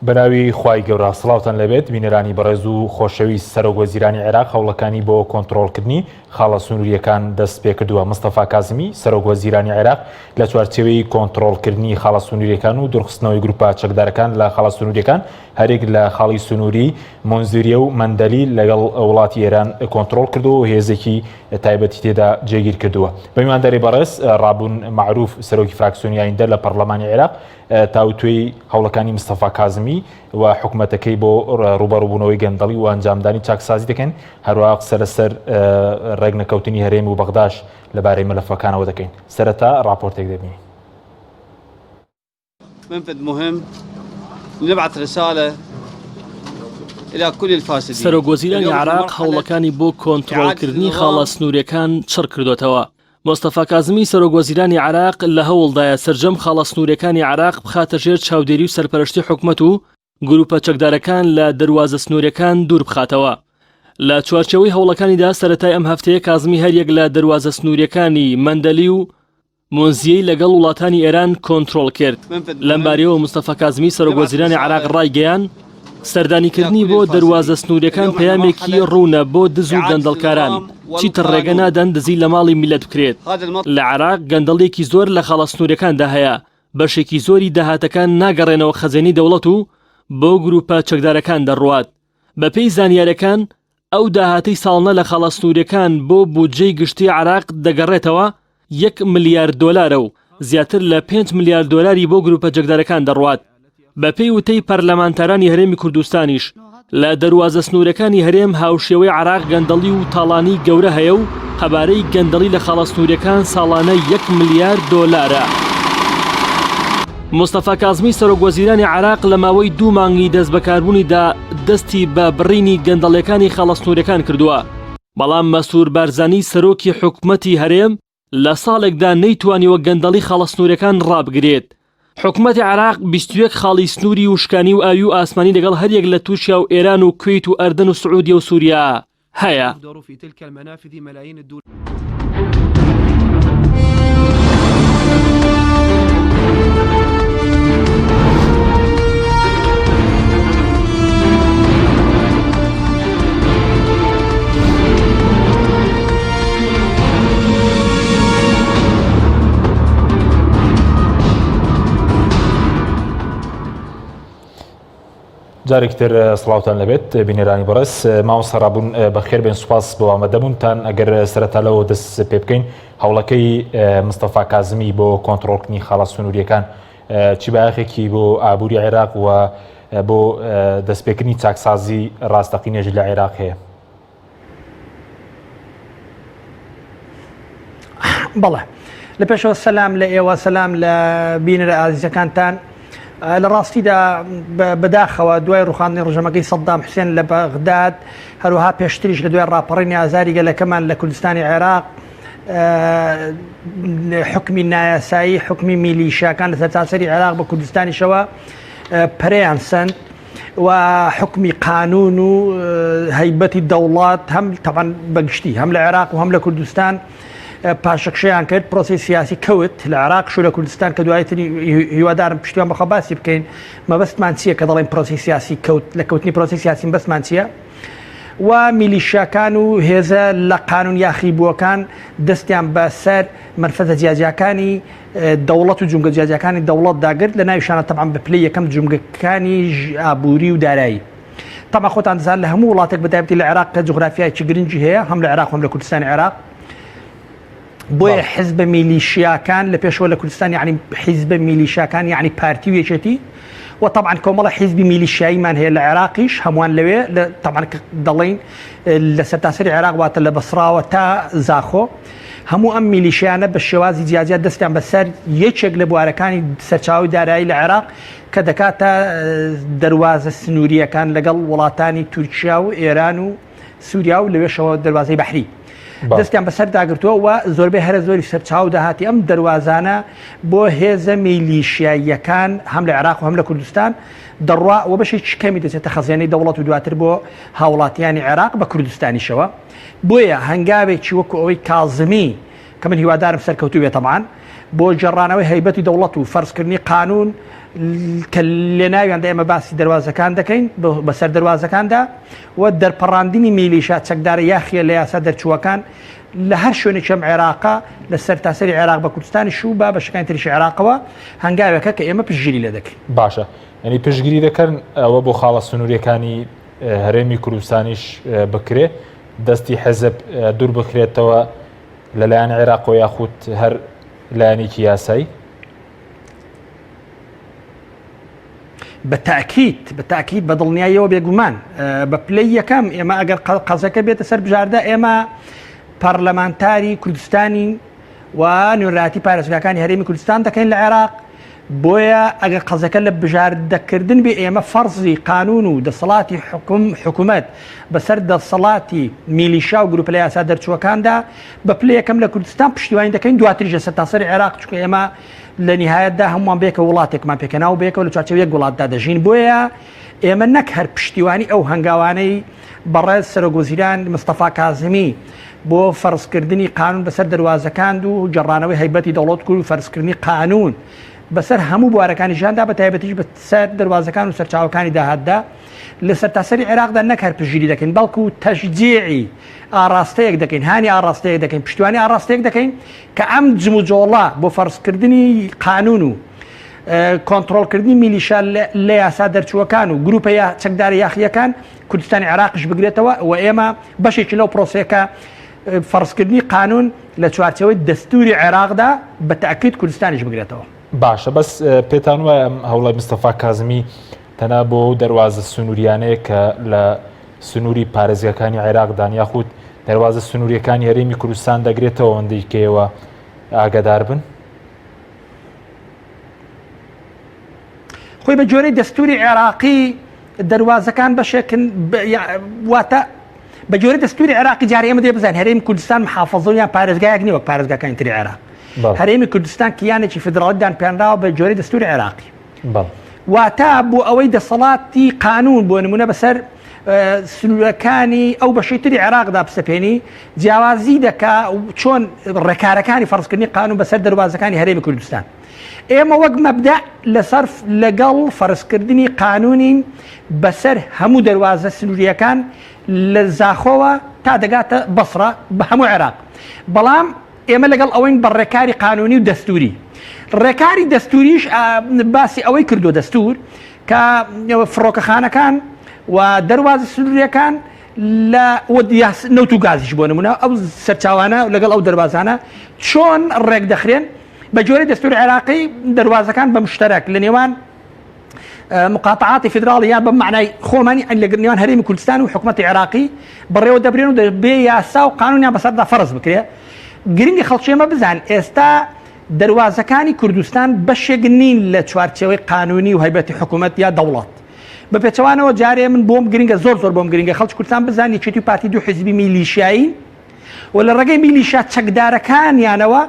بەناوی خوای گەورە سڵاوتان لەبێت بینەرانی بەڕێز و خۆشەویست سەرۆک وەزیرانی عێراق هەوڵەکانی بۆ کۆنتڕۆڵکردنی خاڵە سنووریەکان دەست پێ کردووە. مستەفا کازمی سەرۆک وەزیرانی عێراق لە چوارچێوەی کۆنتڕۆڵکردنی خاڵە سنووریەکان و دورخستنەوەی گروپە چەکدارەکان لە خاڵە سنووریەکان هەرێک لە خاڵی سنووری مۆنزوریە و مەندەلی لەگەڵ وڵاتی ئێران کۆنتڕۆڵ کردو و هێزێکی تایبەتی تێدا جێگیر کردووە. بەمیوانداری بەڕێز ڕابوون معروف سەرۆکی فراکسیۆنی ئایندە لە پەرلەمانی عێراق تاوتوێی هەوڵەکانی مستەفا کازمی و حکوومەتەکەی بۆ ڕوبەڕووبوونەوەی گەندەڵی و ئەنجامدانی چاکسازی دەکەن، هەروەها قسە لەسەر ڕێگنەکەوتنی هەرێم و بەغداش لەبارەی مەلەفەکانەوە دەکەین. سەرەتا راپۆرتێک دەبینی. منفذ مهم نبعث رسالة إلى كل الفاسدين. سەرۆک وەزیرانی عێراق هەوڵەکانی بۆ کۆنتڕۆڵکردنی خاڵە سنووریەکان چڕ کردوێتەوە. مستەفا کازمی سەرۆک وەزیرانی عێراق لە هەوڵدایە سەرجەم خاڵە سنووریەکانی عێراق بخاتە ژێر چاودێری و سەرپەرشتی حکوومەت و گروپە چەکدارەکان لە دەروازە سنووریەکان دوور بخاتەوە. لە چوارچێوەی هەوڵەکانیدا سەرەتای ئەم هەفتەیە کازمی هەریەک لە دەروازە سنووریەکانی مەندەلی و مۆنزیەی لەگەڵ وڵاتانی ئێران کۆنتڕۆڵ کرد. لەم بارەیەوە مستەفا کازمی سەرۆک وەزیرانی عێراق ڕایگەیاند سەردانیکردنی بۆ دەروازە سنووریەکان پەیامێکی ڕوونە بۆ دز و گەندەڵکاران چیتر ڕێگە نادەن دزی لە ماڵی میلەت بکرێت. لە عێراق گەندەڵێکی زۆر لە خاڵە سنووریەکاندا هەیە، بەشێکی زۆری داهاتەکان ناگەڕێنەوە خەزێنی دەوڵەت و بۆ گروپە چەکدارەکان دەڕوات. بەپێی زانیاریەکان ئەو داهاتەی ساڵنە لە خاڵە سنووریەکان بۆ بودجەی گشتی عێراق دەگەڕێتەوە 1 ملیار دۆلارە و زیاتر لە 5 ملیار دۆلاری بۆ گروپە چەکدارەکان دەڕوات. بەپێی وتەی پەرلەمانتارانی هەرێمی کوردستانیش لە دەروازە سنووریەکانی هەرێم هاوشێوەی عێراق گەندەڵی و تاڵانی گەورە هەیە و هەبارەی گەندەڵی لە خاڵە سنووریەکان ساڵانە 1 ملیار دۆلارە. مستەفا کازمی سەرۆک وەزیرانی عێراق لە ماوەی 2 مانگی دەست بەکاربوونیدا دەستی بە بڕینی گەندەڵەکانی خاڵە سنووریەکان کردووە. بەڵام مەسوور بارزانی سەرۆکی حکوومەتی هەرێم لە ساڵێکدا نەیتوانیوە گەندەڵی خاڵە سنووریەکان ڕابگرێت. حکوومەتی عێراق 21 خاڵی سنووری و شکانی و ئاوی و ئاسمانی لەگەڵ هەریەک لە تووشیا و ئێران و کوێیت و ئەردەن و سعودیە و سووریا هەیە. جارێکتر سڵاوتان لەبێت بینەرانی بەڕێز. مامۆستا ڕابوون بەخێر بێن، سوپاس بۆ ئامادەبوونتان. ئەگەر سەرەتالەوە دەست پێ بکەین هەوڵەکەی مستەفا کازمی بۆ کۆنتڕۆڵکردنی خاڵە سنووریەکان چی بایەخێکی بۆ ئابووری عێراق و بۆ دەستپێکردنی چاکسازی ڕاستەقینێژ لە عێراق هەیە؟ بەڵێ لە پێشەوە سەلام لە ئێوە، سەلام لە بینەرە ئازیزەکانتان. لە ڕاستیدا بەداخەوە دوای ڕوخاندنی ڕژەمەکەی سەدام حوسێن لە بەغداد، هەروەها پێشتریش لە دوای ڕاپەڕینی ئازاری گەلەکەمان لە کوردستانی عێراق، حکمی نایاسایی، حکمی میلیشیاکان لە سەرتاسەری عێراق بە کوردستانیشەوە پەرەیان سند و حکمی قانون و هەیبەتی دەوڵات هەم تەبەن بەگشتی هەم لە عێراق و هەم لە کوردستان پاشەکشەیان کرد. پرۆسی سیاسی کەوت لە عێراق و لە کوردستان کە دوایتری هیوادارم پشتیوان بەخوا باسی بکەین مەبەستمان چییە کە دەڵێن پرۆسی سیاسی کەوت، لە کەوتنی پرۆسی سیاسی بەسمان چییە؟ و میلیشیاکان و هێزە لە قانون یاخیبووەکان دەستیان بەسەر مەرفەزە جیاجیەکانی دەوڵەت و جومگە جیاجیەکانی دەوڵەت داگرت، لە ناویشانە تەبعاً بە پلەی یەکەم جومگەکانی ئابووری و دارایی. تەبعاً خۆتان دەزانن لە هەموو وڵاتێک بەتایبەتی لە عێراق کە جوغرافیایکی گرنگی هەیە، هەم لە عێراق هەم لە کوردستانی عێراق، بۆیە حیزبە میلیشیاکان لە پێشەوە لە کوردستان یعنی حیزبە میلیشیاکان یعنی پارتی و یەکێتی، و طبعا کۆمەڵە حیزبی میلیشیاییمان هەیە لە عێراقیش هەمووان لەوێ طبعا دەڵێن لە سەرتاسەری عێراق واتە لە بەسراوە تا زاخۆ، هەموو ئەم میلیشیانە بە شێوازی جیاجیا دەستیان بەسەر یەکێک لە بوارەکانی سەرچاوی دارایی لە عێراق کە دەکاتە دەروازە سنووریەکان لەگەڵ وڵاتانی تورکیا و ئێران و سووریا و لەوێشەوە دەروازەی بەحری دەستیان بەسەر داگرتووە و زۆربەی هەرە زۆری سەرچاو داهاتی ئەم دەروازانە بۆ هێزە میلیشیاییەکان هەم لە عێراق و هەم لە کوردستان دەڕوا و بەشێکی کەمی دەچێتە خەزیانەی دەوڵەت و دواتر بۆ هاوڵاتیانی عێراق بە کوردستانیشەوە. بۆیە هەنگاوێکی وەکو ئەوەی کازمی کە من هیوادارم سەرکەوتو بێت طبعاً بۆ جێڕانەوەی هەیبەتی دەوڵەت و فەرزکردنی قانون کە لە ناویاندا ئێمە باسی دەواازەکان دەکەین بەسەر دەواازەکاندا و دەرپەڕاندنی میلیشا چەکدارە یاخیە لە یاسا دەرچووەکان لە هەر شوێنێکم عێراقا لە سەرتاسەری عێراق بە کوردستانی شوو با بەشەکانی تریشی عێراقەوە هەنگاوێکە کە ئێمە پشتگیری لێ دەکەین. باشە ینی پشتگیری دەکەن ئەوە بۆ خاڵە سنووریەکانی هەرێمی کوردستانیش بکرێ دەستی حەزب دوور بکرێتەوە لەلایەن عێراق و یاخود هەر لایەنێکی یاسایی. بەتاکید بە دڵنیاییەوە بێگومان بە پلەی یەکەم ئێمە ئەگەر قەزەکە بێتە سەر بژاردە ئێمە پەرلەمانتاری کوردستانی و نوێنەراتی پارێزگاکانی هەرێمی کوردستان دەکەین لە عێراق بۆیە ئەگەر قەزەکە لە بژاردەکردن بێ ئێمە فەرزی قانون و دەسەڵاتی حکوومەت بەسەر دەسەڵاتی میلیشا و گروپە لە یاسا دەرچووەکاندا بە پلەی یەکەم لە کوردستان پشتیوانی دەکەین دواتریژە سەرتاسەری عێراق چونکە ئێمە لە نهایەتدا هەمووان بێکە وڵاتێکمان پێکەناو بێکەوە لە چوارچێوەیەک وڵاتدا دەژین بۆیە ئێمە نەک هەر پشتیوانی ئەو هەنگاوانەی بەڕێز سەرۆکوەزیران مستەفا کازمی بۆ فەرزکردنی قانون بەسەر دەواازەکان و جێڕانەوەی هەیبەتی دەوڵەت کورد و فەرزکردنی قانون بەسەر هەموو بوارەکانی ژیاندا بە تایبەتیش بەسەر دەواازەکان و سەرچاوەکانی داهاتدا لە سەرتاسەری عێراقدا نەک هەر پشتگیری دەکەین بەڵکو تەشجیعی ئاڕاستەیەک دەکەین هانی ئاڕاستەیەک دەکەین پشتیوانی ئاڕاستەیەک دەکەین کە ئەم جم و جۆڵە بۆ فەرزکردنی قانون و کۆنتڕۆڵکردنی میلیشا لە یاسا دەرچووەکان و گروپە چەکدارە یاخیەکان کوردستانی عێراقش بگرێتەوە و ئێمە بەشێکی لەو پرۆسەیەکە فەرزکردنی قانون لە چوارچەوەی دەستوری عێراقدا بە تاکید کوردستانیش بگرێتەوە. باشە بەس پێتان وایە هەوڵە مستەفا کازمی تەنها بۆ دەواازە سنووریانەیە کە لە سنووری پارێزگاکانی عێراقدان یاخود دەواازە سنووریەکانی هەرێمی کوردستان دەگرێتەوە ئەوەندەی کەوە ئاگادار بن؟ خۆی بە جۆرەی دەستوری عێراقی دەواازەکان بەشێکن واتە بە جۆرەی دەستوری عێراقی جارێ ئێمە دێ بزان هەرێمی کوردستان محافەزەیان پارێزگایەک نیوە پارێزگاکانی تری عێراق هەرێمی کوردستان کیانێکی فدراڵیدان پێنراوە بە جۆرەی دەستوری عێراقی واتە بۆ ئەوەی دەسەڵاتی قانون بۆ نمونە بەسەر سنوورەکانی ئەو بەشەی تری عێراقدا بسەپێنی جیاوازی دەکا چۆن ڕێکارەکانی فەرزکردنی قانون بەسەر دەواازەکانی هەرێمی کوردستان ئێمە وەک مەبدە لەسەر لەگەڵ فەرزکردنی قانونین بەسەر هەموو دەواازە سنووریەکان لە زاخۆوە تا دەگاتە بەسڕە بە هەموو عێراق بەڵام ئێمە لەگەڵ ئەوەین بە ڕێکاری قانونی و دەستوری ڕێکاری دەستوریش باسی ئەوەی کردو دەستور کە فڕۆکەخانەکان و دەواازە سنووریەکان لە نەوت و گازیش بۆ نمونە ئەو سەرچاوانە لەگەڵ ئەو دەواازانە چۆن ڕێک دەخرێن بە جۆرەی دەستوری عێراقی دەواازەکان بە مشتەرەک لە نێوان مقاطعاتی فدراڵی یان بە معنای خۆمانی لە نێوان هەرێمی کوردستان و حکوومەتی عێراقی بەڕێوە دەبرێن و دەبێ یاسا و قانونیان بەسەردا فەرز بکرێ گرنگی خەڵکیێمە بزان ئێستا دەواازەکانی کوردستان بەشێک نین لە چوارچێوەی قانونی و هەیبەتی حکوومەت یا دەوڵەت بە پێچەوانەوە جارێ من بۆم گرنگە زۆر بۆم گرنگە خەڵکی کوردستان بزان یەکێتی پارتی دوو حیزبی میلیشیایی و لە ڕێگەی میلیشا چەکدارەکانیانەوە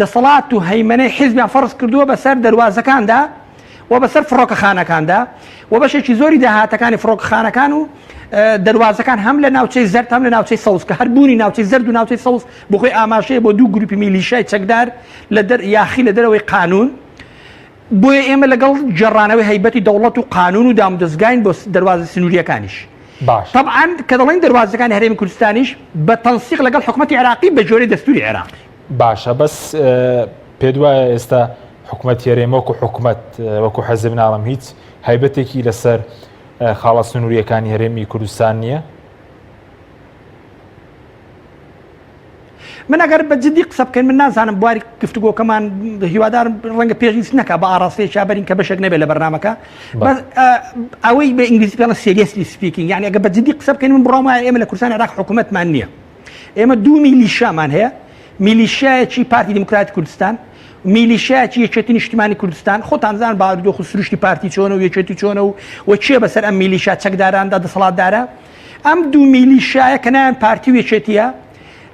دەسەڵات و هەیمەنەی حیزبیان فەرز کردووە بەسەر دەواازەکاندا و بەسەر فڕۆکەخانەکاندا و بەشێکی زۆری داهاتەکانی فڕۆکەخانەکان و دەواازەکان هەم لە ناوچەی زەرد هەم لە ناوچەی سەوز کە هەربوونی ناوچەی زەرد و ناوچەی سەوز بۆ خۆی ئاماژەیە بۆ دوو گروپی میلیشای چەکدار لە یاخی لە دەرەوەی قانون بۆیە ئێمە لەگەڵ جێڕانەوەی هەیبەتی دەوڵەت و قانون و دامودەستگاین بۆ دەواازە سنووریەکانیش طبعاً کە دەڵێن دەواازەکانی هەرێمی کوردستانیش بە تەنسیق لەگەڵ حکوومەتی عێراقی بە جۆرەی دەستوری عێراقی باشە بەس پێت وایە ئێستا حکوومەت هێرێمە وەکو حکوومەت وەکو حەزب ناڵم هیچ هایبەتێکی لەسەر خاڵە سنووریەکانی هەرێمی کوردستان نییە؟ من ئەگەر بە جدی قسە بکەین من نازانم بواری گفتوگۆکەمان هیوادارم ڕەنگە پێویست نەکە بە ئاڕاستەیە چابەرین کە بەشێک نەبێت لە بەرنامەکە ئەوەی بە ئینگلیزی پێڵە سێریەسلی سپیکینگ یعنی ئەگە بە جدی قسە بکەین من بڕۆم وایە ئێمە لە کوردستان عێراق حکوومەتمان نییە ئێمە دوو میلیشامان هەیە میلیشایەکی پارتی دموکراتی کوردستان میلیشایەکی یەکێتی نیشتیمانی کوردستان خۆتان زان باوردۆخ و سروشتی پارتی چۆنە و یەکێتی چۆنە و چێ بەسەر ئەم میلیشا چەکداراندا دەسەڵاتدارە ئەم دوو میلیشایە کە نایان پارتی و یەکێتیە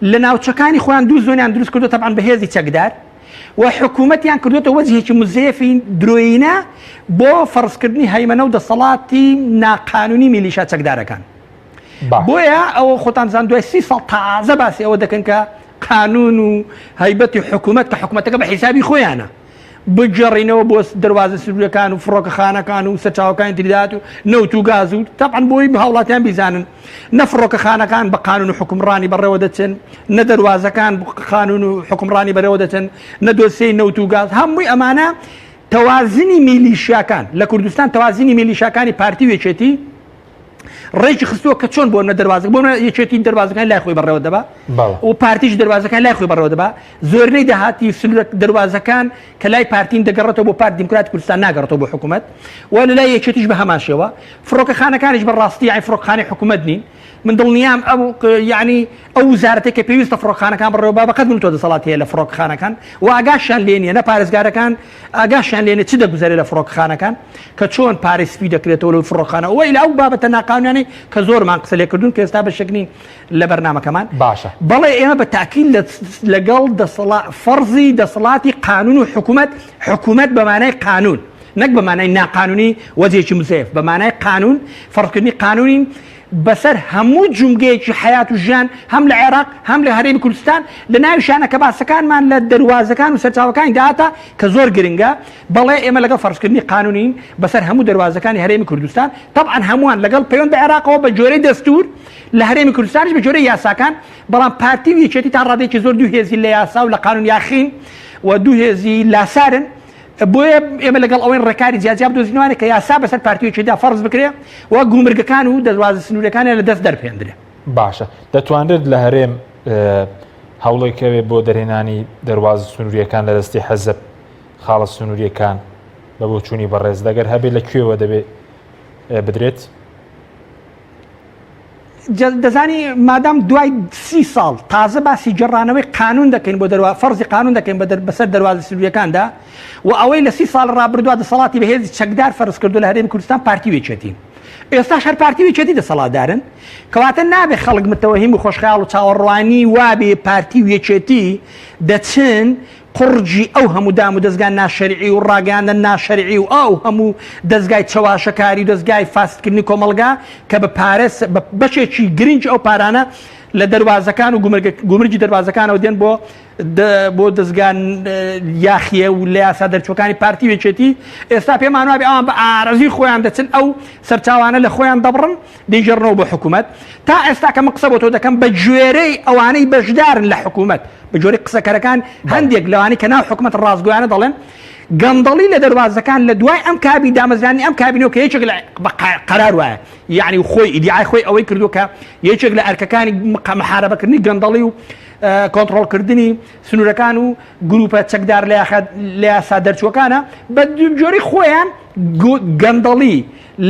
لە ناوچەکانی خۆیان دوو زۆنیان دروست کردو تەبعاً بەهێزی چەکدار و حکوومەتیان کردوێتە وەجهێکی مزەیەفی درۆینە بۆ فەرزکردنی هەیمەنە و دەسەڵاتی ناقانونی میلیشا چەکدارەکان بۆیە ئەوە خۆتان زان دوای 30 ساڵ تازە باسی ئەوە دەکەن کە قانون و هەیبەتی حکوومەت کە حکوومەتەکە بە حیسابی خۆیانە بجێڕینەوە بۆ دەواازە سروورەکان و فڕۆکەخانەکان و سەرچاوەکان تریدات و نەوت و گاز و تاپان بۆی هاوڵاتیان بیزانن نە فڕۆکەخانەکان بە قانون و حکومڕانی بەڕێوە دەچن نە دەواازەکان قانون و حکومڕانی بەرەوە دەچن نە دۆسەی نەوت و گاز هەمووی ئەمانە تەوازنی میلیشیاکان لە کوردستان تەوازنی میلیشیاکانی پارتی وێچێتی ڕێکی خستووە کە چۆن بۆ نە دەواازە بۆ یەکێتی دەواازەکان لای خۆی بەڕێوە دەبا و پارتیش دەواازەکان لای خۆی بەڕێوە دەبا زۆرنەی داهاتی دەواازەکان کە لای پارتین دەگەڕێتەوە بۆ پارتی دیموکراتی کوردستان ناگەڕێتەوە بۆ حکوومەت و لە لای یەکێتیش بە هەمان شێوە فڕۆکەخانەکانیش بەڕاستی یعنی فڕۆکەخانەی حکوومەت نین من دڵنیام ئەو یعنی ئەو وزارەتێک کە پێویستە فڕۆکەخانەکان بڕێوە بەقەت من تۆ دەسەڵات هەیە لە فڕۆکەخانەکان و ئاگاشیان لێ نیە نە پارێزگارەکان ئاگاشیان لێنێ چ دەگوزارێت لە فڕۆکەخانەکان کە چۆن پارەی سپی دەکرێتەوە لەو فڕۆکەخانە وەی لە ئەو بابەتە ناقانونیانەی کە زۆرمان قسە لێکردوون کە ئێستا بەشێکنی لە بەرنامەکەمان باشە بەڵێ ئێمە بە تاکید لەگەڵ فەرزی دەسەڵاتی قانون و حکوومەت بەمانای قانون نەک بەمانای ناقانونی وەزێکی مزەیف بەمانای قانون فەرزکردنی قانونین بەسەر هەموو جومگەیەکی حیات و ژیان هەم لە عێراق هەم لە هەرێمی کوردستان لە ناوی شانەکە باسەکانمان لە دەواازەکان و سەرچاوەکانی داهاتە کە زۆر گرنگە بەڵێ ئێمە لەگەڵ فەرزکردنی قانونین بەسەر هەموو دەواازەکانی هەرێمی کوردستان طبعاً هەمووان لەگەڵ پەیوەند بە عێراقەوە بە جۆرەی دەستور لە هەرێمی کوردستانیش بە جۆرەی یاساکان بەڵام پارتی و یەکێتی تا ڕادێکی زۆر دوو هێزی لە یاسا و لە قانون یاخین و دوو هێزی لاسارن بۆیە ئێمە لەگەڵ ئەوەی ڕێکاری جیاجیا بدۆزینەوەی کە یاسا بەسەر پارتیوێکیدا فەرز بکرێ و گومرگەکان و دەواازە سنوورەکانیان لە دەست دەرپێندرێ باشە دەتوانرێت لە هەرێم هەوڵێکەوێ بۆ دەرهێنانی دەواازە سنووریەکان لە دەستی حەزب خاڵە سنووریەکان بە بۆ چوونی بەڕێز دەگەر هەبێت لەکوێوە دەبێت بدرێت دەزانی مادام دوای 30 ساڵ تازە باسی جێڕانەوەی قانون دەکەین بۆ دەروا فەرزی قانون دەکەین بەسەر دەواازە سنووریەکاندا و ئەوەی لە 30 ساڵ ڕابردووە دەسەڵاتی بەهێزی چەکدار فەرز کردو لە هەرێمی کوردستان پارتی وێچێتین ئێستاش هەر پارتی وێچێتی دەسەڵاتدارن کەواتە نابێ خەڵک متەوەهیم و خۆشخەیاڵ و چاوەڕوانی وابێ پارتی وێچێتی دەچن قڕجی ئەو هەموو دام و دەستگای ناشەریعی و ڕاگەاندن ناشەریعی و ئەو هەموو دەستگای چەواشەکاری و دەستگای فاستکردنی کۆمەلگا کە بە پارێز بەشێکی گرنگ ئەو پارانە لە دەواازەکان و گومرگی دەواازەکانەوە دێن بۆ دەستگان یاخیە و لە یاسا دەرچوەکانی پارتی وێچێتی ئێستا پێمان وابێ ئەوان بە ئارەزی خۆیان دەچن ئەو سەرچاوانە لە خۆیان دەبڕن دەیژێڕنەوە بە حکوومەت تا ئێستا کە من قسە بۆ تۆ دەکەم بە گوێرەی ئەوانەی بەشدارن لە حکوومەت بە جۆرەی قسەکەرەکان هەندێک لەوانی کە ناو حکوومەت ڕاستگویانە دەڵێن گەندەڵی لە دەواازەکان لە دوای ئەم کابی دامەزرانی ئەم کابینەوە کە یەکێک لە قەرار وایە یعنی خۆی ئیدیعای خۆی ئەوەی کردو کە یەکێک لە ئەرکەکانی محارەبەکردنی گەندەڵی و کۆنتڕۆڵکردنی سنوورەکان و گروپە چەکدار لە یاسا دەرچوەکانە بە جۆری خۆیان گەندەڵی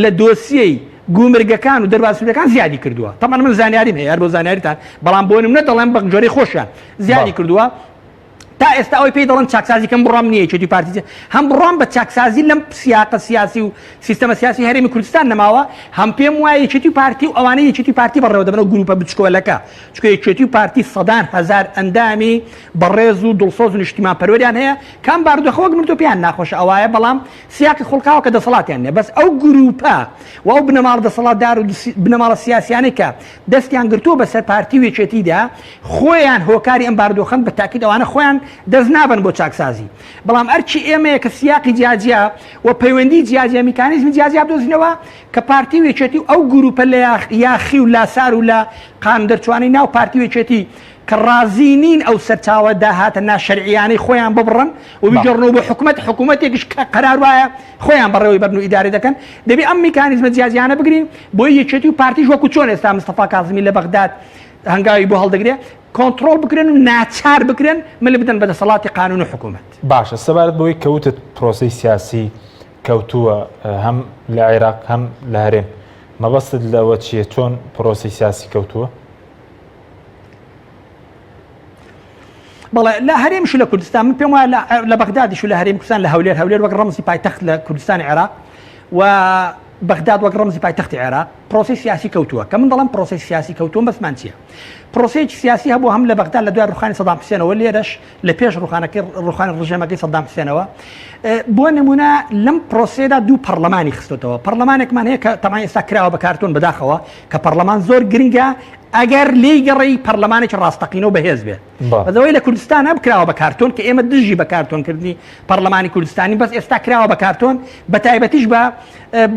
لە دۆسیەی گومرگەکان و دەواازەکان زیادی کردووە تەمان من زانیاریم هەیە بۆ زانیاریتان بەڵام بۆ نمونە دەڵێن بە جۆری خۆشیان زیادی کردووە تا ئێستا ئەوی پێی دەڵێن چاکسازیکەم بڕام نییە چێتی پارتی هەم بڕام بە چاکسازی لەم سیاقە سیاسی و سیستەمە سیاسی هەرێمی کوردستان نەماوە هەم پێم وایە یەکێتی پارتی و ئەوانەی یەکێتی پارتی بەڕێوە دەبنەوە گروپە بچکۆلەکە چکە یەکێتی پارتی سەدان هەزار ئەندامی بەڕێز و دڵسۆز و نیشتیمان پەروەریان هەیە کام باردۆخەوە من تۆ پێیان ناخۆشە ئەوایە بەڵام سیاقی خۆڵکاوە کە دەسەڵاتیان نیە بەس ئەو گروپە و ئەو بنەماڵ دەسەڵاتدار و بنەماڵە سیاسیانەی کە دەستیان گرتووە بەسەر پارتی وێچێتیدا خۆیان هۆکاری ئەم باردۆخەن بە تاکید ئەوانە خۆیان دەست نابن بۆ چاکسازی بەڵام ئەرچی ئێمەیە کە سیاقی جیاجیا و پەیوەندی جیاجیا میکانیزمی جیاجیا بدۆزینەوە کە پارتی وێچێتی و ئەو گروپە لە یاخی و لاسار و لە قانون دەرچوانی ناو پارتی وێچێتی کە ڕازی نین ئەو سەرچاوە داهاتە ناشەرعیانەی خۆیان ببڕن و بیجێڕنەوە بۆ حکوومەتێکیش قەرار وایە خۆیان بەڕێوەی بەرن و ئیداری دەکەن دەبێ ئەم میکانیزمە جیاجیانە بگرین بۆ یەکێتی و پارتیش وەکو چۆن ئێستا مستەفا کاظمی لە بەغداد هەنگاوی بۆ هەڵدەگرێت کۆنتڕۆڵ بکرێن و ناچار بکرێن ملی بدەن بە دەسەڵاتی قانون و حکوومەت باشە سەبارەت بەوەی کەوتت پرۆسەی سیاسی کەوتووە هەم لە عێراق هەم لە هەرێم مەبەستت لەوە چییە چۆن پرۆسەی سیاسی کەوتووە بەڵێ لە هەرێمش لە کوردستان من پێم وایە لە بەغدادیش لە هەرێمی کوردستان لە هەولێر وەک ڕەمزی پایتەخت لە کوردستانی عێراق و بەغداد وەک ڕەمزی پایتەختی عێراق پرۆسەی سیاسی کەوتووە کە من دەڵێم پرۆسەی سیاسی کەوتووە بەسمان چییە پرۆسەیەکی سیاسی هەبوو هەم لە بەغداد لە دوای ڕوخانی سەدام حوسێنەوە لێرەش لە پێش ڕوخانی ڕژێمەکەی سەدام حوسێنەوە بۆ نمونە لەم پرۆسەیەدا دوو پەرلەمانی خستوتەوە پەرلەمانێکمان هەیە کە تەمای ئێستا کراوە بە کارتۆن بەداخەوە کە پەرلەمان زۆر گرنگە ئەگەر لێی گەڕی پەرلەمانێکی ڕاستەقینەوە بەهێز بێت بەدەوەی لە کوردستان هەم کراوە بە کارتۆن کە ئێمە دژی بە کارتۆنکردنی پەرلەمانی کوردستانی بەس ئێستا کراوە بە کارتۆن بە تایبەتیش بە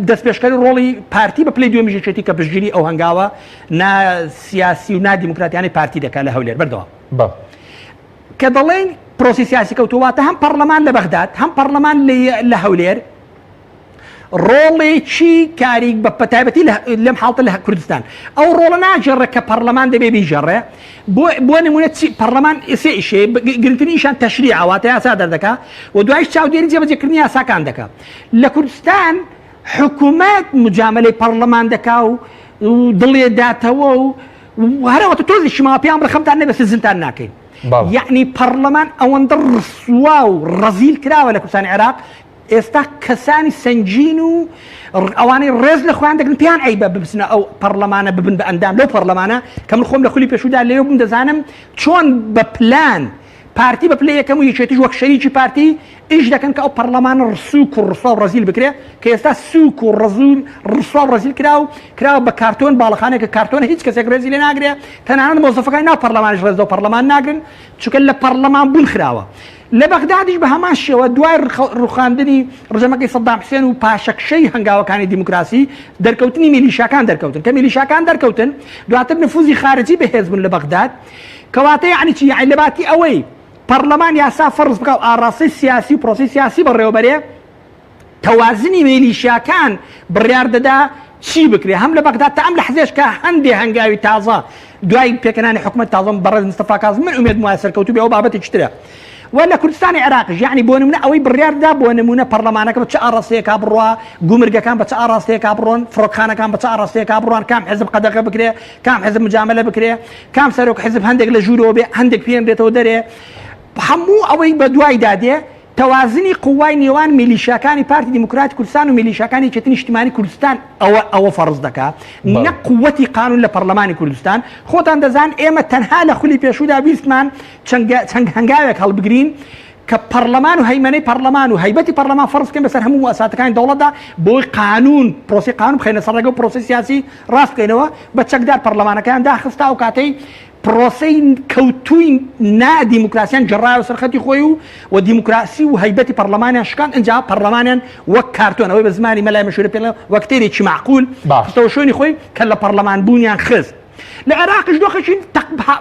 دەستپێشکەری ڕۆڵی پارتی بە پلەی دوێمیژێتی کە پشتگیری ئەو هەنگاوە سیاسی و نادیموکراتیانی پارتی دەکات لە هەولێر بەردەوام کە دەڵێن پرۆسی سیاسی کەوتوواتە هەم پەرلەمان لە بەغداد هەم پەرلەمان لە هەولێر ڕۆڵێکی کاری بە تایبەتی لەم حاڵتە لە کوردستان ئەو ڕۆڵە ناجێڕێ کە پەرلەمان دەبێ بیژەڕێ بۆ نمونە پەرلەمان سێ ئیشێ گرنگترینیشان تەشریعەواتە یاسا دەردەکات و دوایش چاودێری جێبەجێکردنی یاساکان دەکات لە کوردستان حکوومەت مجاملەی پەرلەمان دەکا و دڵێ داتەوە و هەرەوەتە تۆزی شماپیان بڕخەمتان نەبێ سزمتان ناکەین یعنی پەرلەمان ئەوەندە ڕسوا و ڕەزیل کراوە لە کوردستانی عێراق ئێستا کەسانی سنجین و ئەوانەی ڕێز لە خۆیان دەگرن پێیان عیبە ببسنە ئەو پەرلەمانە ببن بە ئەندام لەو پەرلەمانە کە من خۆم لە خولی پێشودا لێرە بووم دەزانم چۆن بە پلان پارتی بە پلەی یەکەم و یەکێتیش وەک شەریکی پارتی ئیش دەکەن کە ئەو پەرلەمانە ڕسووک و ڕسوا و ڕەزیل بکرێ کە ئێستا سووک و ڕسوا و ڕەزیل کراوە بە کارتۆن باڵەخانێک کە کارتۆنە هیچ کەسێک ڕێزی لێ ناگرێ تەنانەت مۆزەفەکانی ناو پەرلەمانیش ڕێز لەو پەرلەمان ناگرن چونکە لە پەرلەمان بوون خراوە لە بەغدادیش بە هەمان شێوە دوای ڕوخاندنی ڕژەمەکەی سەدام حوسێن و پاشەکشەی هەنگاوەکانی دیموکراسی دەرکەوتنی میلیشاکان دەرکەوتن کە میلیشاکان دەرکەوتن دواتر نفوزی خارجی بەهێز بوون لە بەغداد کەواتە یعنی چی یعنی لەباتی ئەوەی پەرلەمان یاسا فەرز بکە و ئاڕاستی سیاسی و پرۆسی سیاسی بەڕێوەبەرێ تەوازنی میلیشاکان بڕیار دەدا چی بکرێ هەم لە بەغداد تا ئەم لەحزێش کە هەندێ هەنگاوی تازە دوای پێکەنانی حکومەت تازە بەڕێز مستەفا کاظم من ئومێد وایە سەرکەوتوو بێ ئەو بابەتێکی ترە ولا کوردستانی عێراقیش یعنی بۆ نمونە ئەوەی بڕیاردا بۆ نمونە پەرلەمانەکە بە چ ئاڕاستەیەکا بڕوا گومرگەکان بە چ ئاڕاستەیەکا بڕۆن فڕۆکخانەکان بە چ ئاڕاستەیەکا بڕوان کام حزب قەدەغە بکرێ کام حزب مجاملە بکرێ کام سەرۆک حزب هەندێک لە ژوورەوە بێ هەندێک پێم بێتەوە دەرێ هەموو ئەوەی بە دوای دادێ توازنی قوای نێوان میلیشاکانی پارتی دیموکراتی کوردستان و میلیشاکانی یەکێتی نیشتیمانی کوردستان ئەوە فەرز دەکات نە قووەتی قانون لە پەرلەمانی کوردستان خۆتان دەزان ئێمە تەنها لە خولی پێشوودا بیستمان چەند هەنگاوێک هەڵبگرین کە پەرلەمان و هەیمەنەی پەرلەمان و هەیبەتی پەرلەمان فەرز بکەین بەسەر هەموو مؤسساتەکانی دەوڵەتدا بۆی قانون پرۆسی قانون بخەینە سەر ڕێگە و پرۆسی سیاسی ڕاست بکەینەوە بە چەکدار پەرلەمانەکان داخستا و کاتەی پرۆسەی کەوتووی نادیموکراسیان جڕایەوە سەرخەتی خۆی و دیموکراسی و هەیبەتی پەرلەمانیان شکاند ئەنجا پەرلەمانیان وەک کارتۆن ئەوەی بە زمانی مەلای مەشهورە پێڵێ وەک تێرێکی معقول خستەوە شوێنی خۆی کە لە پەرلەمان بوونیان خست لە عێراقیش دۆخەشین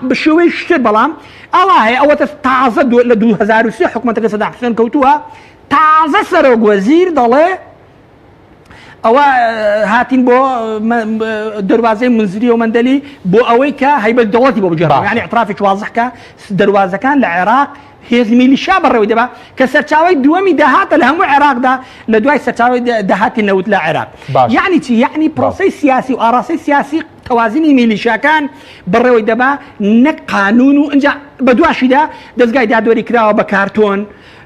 بە شێوەی شتر بەڵام ئەوە هەیە ئەوەتە تازە لە 2003 حکوومەتەکە سەدام حوسێن کەوتووە تازە سەرۆکوەزیر دەڵێ ئەوە هاتین بۆ دەواازەی منزلی و مندەلی بۆ ئەوەی کە هەیبەت دەوڵەتی بۆ بجێڕ یعنی اعترافی واضحکە دەواازەکان لە عێراق هێزی میلیشا بەڕێوەی دەبا کە سەرچاوی دووەمی داهاتە لە هەموو عێراقدا لە دوای سەرچاوی داهاتی نەوت لە عێراق یعنی چی یعنی پرۆسەی سیاسی و ئاڕاستەی سیاسی توازنی میلیشاکان بەڕێوەی دەبا نەک قانون و ئەنجا بە دواشیدا دەستگای دادوەری کراوە بە کارتۆن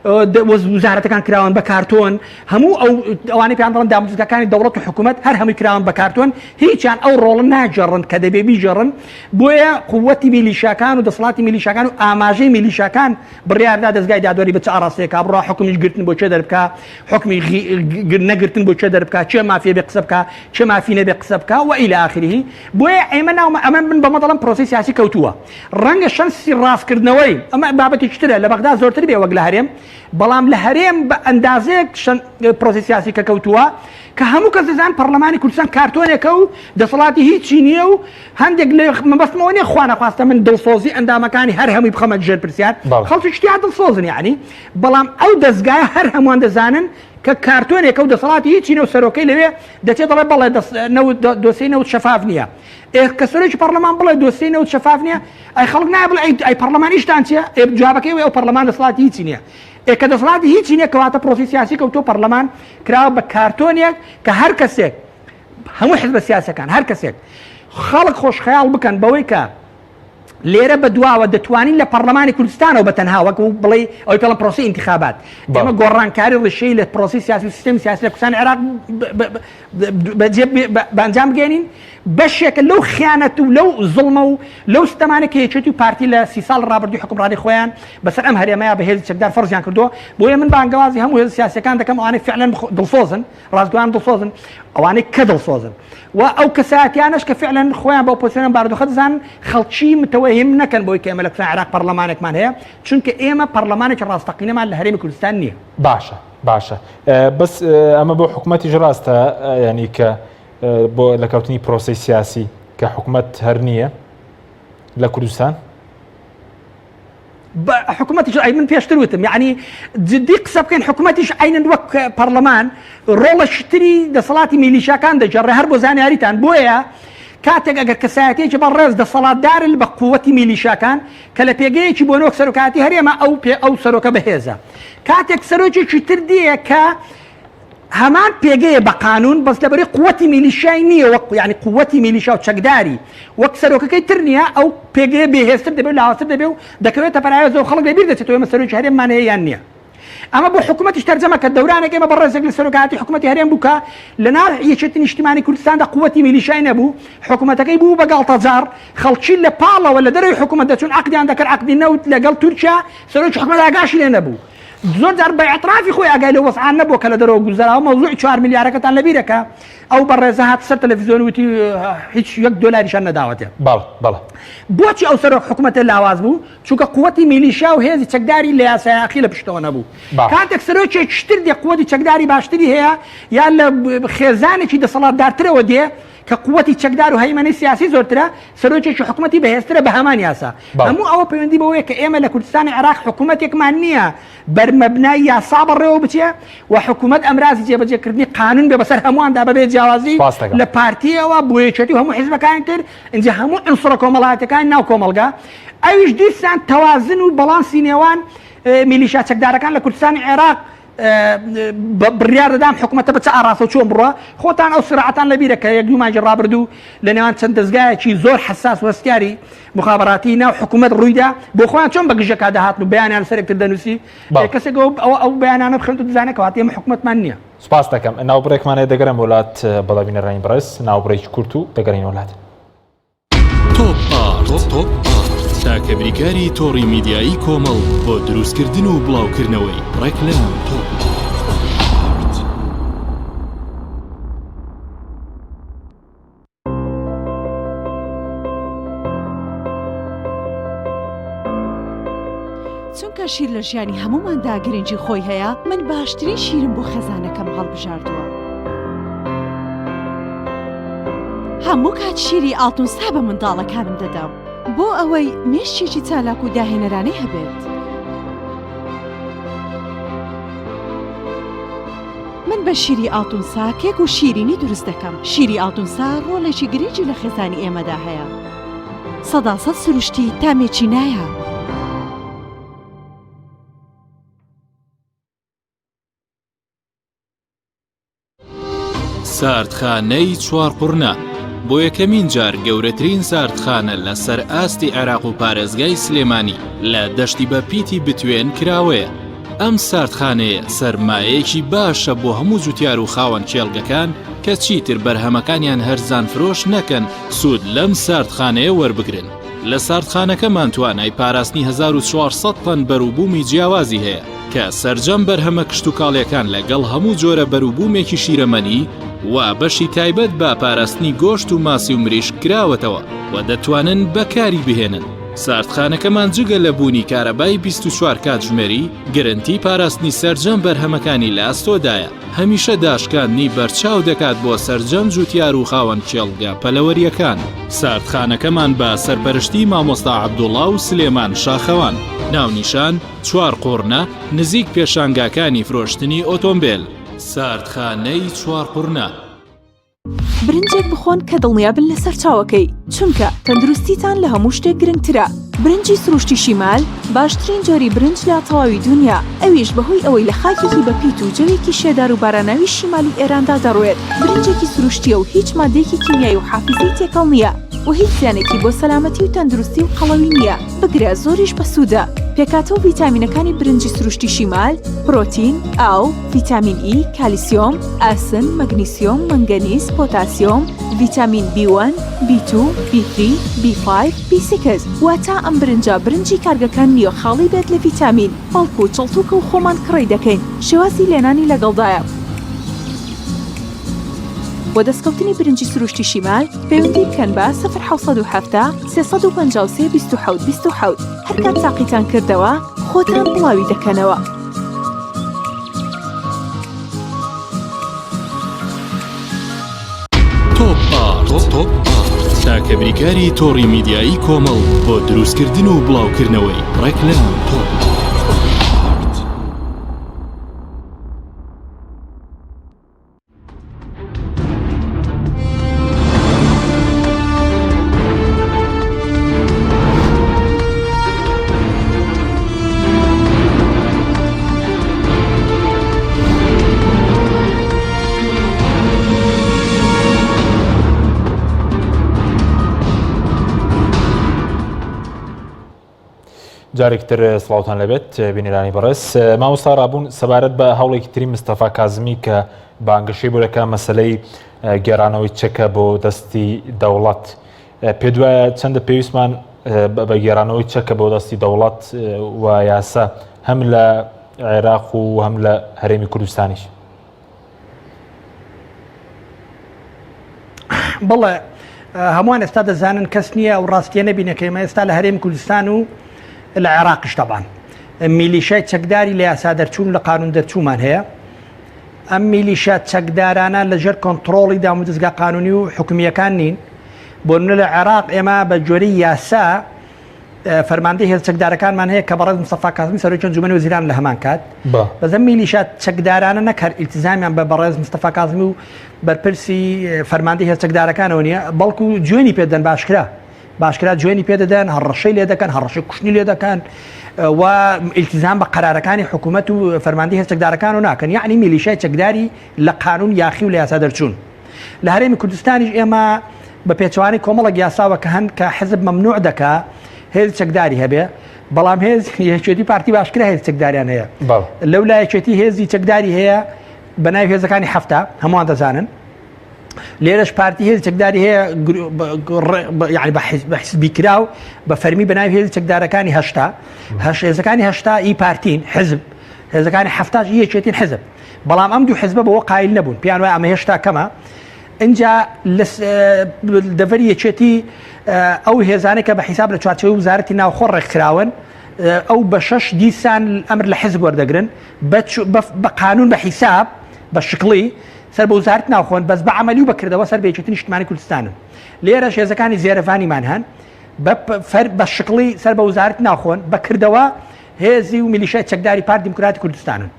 وزارەتەکان کراون بە کارتۆن هەموو ئەوانەی پێیان دەڵێن داموزگەکانی دەوڵەت و حکوومەت هەر هەمووی کراون بە کارتۆن هیچیان ئەو ڕۆڵە ناجێڕن کە دەبێ بیژێڕن بۆیە قووەتی میلیشاکان و دەسەڵاتی میلیشاکان و ئاماژەی میلیشاکان بڕیاردا دەستگای دادوەری بە چ ئاڕاستەیەکا بڕوا حکمیش گرتن بۆ چێ دەربکە حکمی نەگرتن بۆ چێ دەربکە چێ مافیە بێ قسە بکە چێ مافی نەبێ قسە بکە و ئیلی ئاخره بۆیە ئێمە ئەمە من بە مەدەڵم پرۆسی سیاسی کەوتووە ڕەنگە شەنسی ڕاستکردنەوەی ئەمە بابەتی ترە لە بەغدا زۆرتر بێ وەک لە هەرێم بەڵام لە هەرێم بە ئەندازەیەک پرۆسی سیاسی کە کەوتووە کە هەموو کەس دەزان پەرلەمانی کوردستان کارتۆنێکە و دەسەڵاتی هیچی نییە و هەندێک لە مەبەستمەوە نیە خوا نەخواستە من دڵسۆزی ئەندامەکانی هەر هەمووی بخەمە ژێر پرسیار خەڵکی شتیان دڵسۆزن یعنی بەڵام ئەو دەستگایە هەر هەمووان دەزانن کە کارتۆنێکە و دەسەڵاتی هیچی نە و سەرۆکەی لەوێ دەچێت دەڵێ بەڵێ دۆسیی نەوت شەفاف نییە کە سەرۆکی پەرلەمان بڵێ دۆسیی نەوت شەفاف نییە ئەی خەڵک نایە بڵێ ئەی پەرلەمانیشتان چییە جوابەکەی ئەو پەرلەمان دەسەڵاتی هیچی نییە کە دەسەڵاتی هیچی نییە کەواتە پرۆسی سیاسی کەوتۆ پەرلەمان کراوە بە کارتۆنێک کە هەر کەسێک هەموو حزبە سیاسەکان هەر کەسێک خەڵک خۆشخەیاڵ بکەن بەوەی کە لێرە بە دواوە دەتوانین لە پەرلەمانی کوردستانەوە بە تەنها وەک بڵێ ئەوەی پێڵە پرۆسی انتخابات ئێمە گۆڕانکاری ڕێشەی لە پرۆسی سیاسی و سیستەمی سیاسی لە کوردستانی عێراق بەنجام بگەێنین بەشێکە لەو خیانەت و لەو زڵمە و لەو ستەمانە کە هێچێتی و پارتی لە 30 ساڵ ڕابردووی حکومڕانی خۆیان بەسەر ئەم هەرێمەیە بە هێزی چەکدار فەرزیان کردووە. بۆیە من بانگەوازی هەموو هێز سیاسیەکان دەکەم ئەوانەی فعلەن دڵسۆزن، ڕاستگویان دڵسۆزن، ئەوانەی کە دڵسۆزن و ئەو کەساتیانش کە فعلەن خۆیان بە ئۆپۆزیسیۆن بارودۆخە دەزانن خەڵکی متەوەهم نەکەن بۆی کە ئێمە لە عێراق پەرلەمانێکمان هەیە، چونکە ئێمە پەرلەمانێکی ڕاستەقینەمان لە هەرێمی کوردستان نییە. باشە بەس ئەمە بۆ حکوومەتیش ڕاستە، ینی کە بۆ لەکەوتنی پرۆسی سیاسی کە حکوومەت هەر نییە لە کوردستان؟ حکوومەتیش من پێشتر وتم، یعنی جدی قسە بکەین حکوومەتیش عینەن وەک پەرلەمان ڕۆڵەشتری دەسەڵاتی میلیشاکان دەجێڕێ هەر بۆ زانیاریتان. بۆیە کاتێک ئەگەر کەسایەتێکی بەڕێز دەسەڵاتدارن بە قووەتی میلیشاکان کە لە پێگەیەکی بۆ نۆک سەرۆکاتی هەرێمە ئەو سەرۆکە بەهێزە، کاتێک سەرۆکێکی تر دیە کە هەمان پێگەیە بە قانون بەس لەبەری قووەتی میلیشای نییە، وەک یعنی قووەتی میلیشا و چەکداری وەک سەرۆکەکەی تر نییە، ئەو پێگەیە بێهێزتر دەبێت لاوازتر دەبێت و دەکەوێتە پەرایۆزەوە خەڵک لەبیر دەچێتەوە ئێمە سەرۆکی هەرێممان هەیە یان نییە. ئەمە بۆ حکوومەتیش تەرجەمە کە دەورانێک ئێمە بەڕێزێک لە سەرۆکاتی حکوومەتی هەرێم بووکە لەناو یەکێتی نیشتیمانی کوردستاندا قووەتی میلیشای نەبوو، حکوومەتەکەی بوو بە گاڵتەجار، خەڵکی لە پاڵەوە لە دەرەوەی حکوومەت دەچون عەقدیان دەکرد، عەقدی نەوت لەگەڵ تورکیا، سەرۆکی حکوومەت ئاگاشی لێ نەبوو. زۆر جار بە ئەترافی خۆی ئاگای لە وەسعان نەبووە کە لە دەرەوە گوزەراوە مەوزوعی 4 میلیارەکەتان لەبیرەکە ئەو بەڕێزە هات سەر تەلەڤیزیۆن وتی هیچ $1 نەداوەتێ. بەڵێ بۆچی ئەو سەرۆک حکوومەتە لاواز بوو؟ چونکە قووەتی میلیشا و هێزی چەکداری لە یاسایەقی لە پشتەوە نەبوو. کاتێک سەرۆکێک شتر دێ قووەتی چەکداری باشتری هەیە یان لە خێزانێکی دەسەڵاتدارترەوە دێ کە قووەتی چەکدار و هەیمەنی سیاسی زۆرترە، سەرۆکێکی حکوومەتی بەهێزترە بە هەمان یاسا. هەموو ئەوە پەیوەندی بەوەیە کە ئێمە لە کوردستانی عێراق حکوومەتێکمان نییە بەرمەبنای یاسا بەڕێوە بچێ و حکوومەت ئەمرازی جێبەجێکردنی قانون بێ بەسەر هەموواندا بەبێ جیاوازی لە پارتیەوە بۆ یەکێتی و هەموو حیزبەکان کرد، اینجا هەموو عنسوڕە کۆمەڵایەتەکان ناو کۆمەڵگا ئەویش دیسان تەوازن و بەڵانسی نێوان میلیشا چەکدارەکان لە کوردستانی عێراق بڕیار دەدام حکوومەتە بچە ئاڕاستە و چۆن بڕوە. خۆتان ئەو سرعەتان لەبیرە کە 1 مانگی ڕابردوو لە نێوان چەند دەستگایەکی زۆر حساس وەستیاری مخابراتی ناو حکوومەت ڕوویدا بۆ خۆیان چۆن بە گژەکە داهاتن و بەیانیان سەرێکتر دەنووسی، کەسێک ئەو بەیانانە بخێنێت و دەزانێت کەواتە ئێمە حکوومەتمان نییە. سپاس دەکەم. ناوبڕێکمانەیە دەگەرم وڵات بەڵاوینەڕانی بەڕێز ناوبڕێکی کورت و دەگەڕین وڵات. تۆپ ئارت تاکەبریکاری تۆڕی میدیایی کۆمەڵ بۆ دروستکردن و بڵاوکردنەوەی ڕێکلام تۆپ. چونکە شیر لە ژیانی هەموماندا گرنگی خۆی هەیە، من باشترین شیرم بۆ خێزانەکەم هەڵبژاردووە. هەموو کات شیری ئاڵتونسا بە منداڵەکانم دەدەم بۆ ئەوەی مێشتێکی چالاک و داهێنەرانەی هەبێت. من بە شیری ئاڵتونسا کێک و شیرینی دروست دەکەم. شیری ئاڵتونسا ڕۆڵێکی گرنگی لە خێزانی ئێمەدا هەیە. 100% سروشتی تامێکی نایە. ساردخانەی چوارقورنە بۆ یەکەمین جار گەورەترین ساردخانە لە سەر ئاستی عێراق و پارێزگای سلێمانی لە دەشتی بە پیتی بتوێن کراوەیە. ئەم ساردخانەیە سەرمایەیەکی باشە بۆ هەموو جوتیار و خاوەن کێڵگەکان کە چیتر بەرهەمەکانیان هەرزان فرۆش نەکەن سوود لەم ساردخانەیە وەربگرن. لە ساردخانەکەمان توانای پاراستنی 1400 تەن بەرووبوومی جیاوازی هەیە کە سەرجەم بەرهەمە کشت و کاڵیەکان لەگەڵ هەموو جۆرە بەرووبوومێکی شیرەمەنی و بەشی تایبەت بە پاراستنی گۆشت و ماسی و مریشک کراوەتەوە و دەتوانن بەکاری بهێنن. ساردخانەکەمان جگە لە بوونی کارەبای 24 کاتژمێری گرنتی پاراستنی سەرجەم بەرهەمەکانی لە ئاستۆدایە. هەمیشە داشکاندنی بەرچاو دەکات بۆ سەرجەم جوتیار و خاوەن کێڵگا پەلەوەریەکان. ساردخانەکەمان بە سەرپەرشتی مامۆستا عەبدوڵڵا و سلێمان شاخەوان. ناونیشان چوارقورنە نزیک پێشانگاکانی فرۆشتنی ئۆتۆمبیل. ساردخانەی چوارقورنە. برنجێک بخۆن کە دڵنیابن لەسەر چاوەکەی، چونکە تەندروستیتان لە هەموو شتێک گرنگترە. برنجی سروشتی شیمال باشترین جۆری برنج لە تەواوی دنیا، ئەویش بەهۆی ئەوەی لە خاکێکی بەپیت و جەوێکی شێدار و باراناوی شیمالی ئێراندا دەڕوێت. برنجێکی سروشتیە و هیچ مادەیەکی کیمیایی و حافزەی تێکەڵ نییە و هیچ زیانێکی بۆ سەلامەتی و تەندروستی و قەڵەوی نییە. بگرە زۆریش بەسوودە. پێکاتەوە ڤیتامینەکانی برنجی سروشتی شیمال، پرۆتین، ئاو، ڤیتامین ئی، کالیسیۆم، ئاسن، مەگنیسیۆم، مەنگەنیز، پۆتاسیۆم، ڤیتامین B1 B2 B3 B5 B6 واتە ئەم برنجی کارگەکان نییە خاڵی بێت لە ڤیتامین بەڵکو و چڵتوکە و خۆمان کڕی دەکەین شێوازی لێنانی لەگەڵدایە بۆ دەستکەوتنی برنجی سروشتی شیمال پەیوەندی بکەن بە 1970 353 27 27 هەر کات تاقیتان کردەوە خۆتان بڵاوی دەکەنەوە. تۆپ چاکە بریکاری تۆڕی میدیایی کۆمەڵ بۆ دروستکردن و بڵاوکردنەوەی ڕێکلام تۆپ. جارێکتر سڵاوتان لەبێت بینێرانی بەڕێز مامۆستا ڕابوون سەبارەت بە هەوڵێکی تری مستەفا کازمی کە بانگەشەی بۆ دەکات مەسەلەی گێڕانەوەی چەکە بۆ دەستی دەوڵەت پێ دوایە چەندە پێویستمان بە گێڕانەوەی چەکە بۆ دەستی دەوڵەت و یاسا هەم لە عێراق و هەم لە هەرێمی کوردستانیش. بەڵێ هەمووان ئێستا دەزانن کەس نییە و ڕاستیە نەبینە کە ئێمە ئێستا لە هەرێمی کوردستان و لە عێراقش تەبان میلیشای چەکداری لە یاسا دەرچوون لە قانون دەرچوومان هەیە ئەم میلیشا چەکدارانە لەژێر کۆنتڕۆڵی دام و دەستگا قانونی و حکومیەکان نین بۆ نمونە لە عێراق ئێمە بە جۆرەی یاسا فەرماندەی هێز چەکدارەکانمان هەیە کە بەڕێز مستەفا کازمی سەرۆکی ئەنجومەنی وەزیران لە هەمان کات بەزەم میلیشا چەکدارانە نەکەر ئیلتیزامیان بە بەڕێز مستەفا کازمی و بەرپرسی فەرماندەی هێز چەکدارەکانەوە نییە بەڵکو جوێنی پێدەن باشکرا جوێنی پێدەدەن هەڕەشەی لێ دەکەن هەڕەشەی کوشتنی لێ دەکەن و ئیلتیزام بە قەرارەکانی حکوومەت و فەرماندەی هێز چەکدارەکان و ناکەن یعنی میلیشای چەکداری لە قانون یاخی و لە یاسا دەرچوون لە هەرێمی کوردستانیش ئێمە بە پێچوانی کۆمەڵێک یاساوە کە هەن کە حزب مەمنوع دەکا هێز چەکداری هەبێ بەڵام هێز یەکێتی پارتی باشکرا هێز چەکداریان هەیە لەو لایەکێتی هێزی چەکداری هەیە بە ناوی هێزەکانی هەفتە هەمووان دەزانن لێرەش پارتی هێز چەکداری هەیە یعنی بە حیزبی کراو بە فەرمی بە ناوی هێز چەکدارەکانی هەشتا هێزەکانی هەشتا ئی پارتین حزب هێزەکانی هەفتاش یەکێتین حزب بەڵام ئەم دوو حزبە بەوە قایل نەبوون پیان وایە ئەمە هێشتا کەمە اینجا دەڤەری یەکێتی ئەو هێزانێک کە بە حیساب لە چوارچێوەی وزارەتی ناوخۆ ڕێکخراون ئەو بە 6 دیسان ئەمر لە حزب وەردەگرن بە قانون بە حیساب بە شکڵی سەر بە وزارەت ناوخۆن بەس بە عملی و بەکردەوە سەر بە یەکێتی نیشتیمانی کوردستانن لێرە هێزەکانی زێرەڤانیمان هەن بە شکڵی سەر بە وزارەت ناوخۆن بەکردەوە هێزی و میلیشای چەکداری پارتی دیموکراتی کوردستانن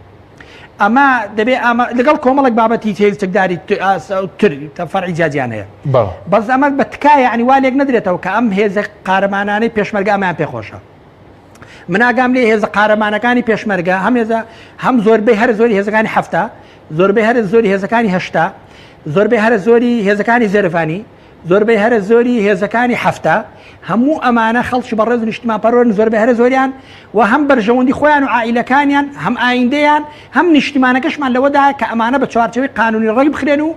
ئەمە دەبێ لەگەڵ کۆمەڵێک بابەتی هێز چەکداری فەرعی جیاجیان هەیە بەس ئەمە بە تکایە عنی والێک نەدرێتەوە کە ئەم هێزە قارەمانانەی پێشمەرگە ئەمەیان پێخۆشە من ئاگام لێ هێزە قارەمانەکانی پێشمەرگە هەم زۆربەی هەر زۆری هێزەکانی هەفتە زۆربەی هەر زۆری هێزەکانی هەشتا زۆربەی هەر زۆری هێزەکانی زێرەڤانی زۆربەی هەر زۆری هێزەکانی هەفتە هەموو ئەمانە خەڵکی بەڕێز نیشتمان پەروەردن زۆربەی هەر زۆریان و هەم بەرژەوەندی خۆیان و عائیلەکانیان هەم ئایندەیان هەم نیشتیمانەکەشمان لەوەدا کە ئەمانە بە چوارچەوەی قانونی ڕێک بخرێن و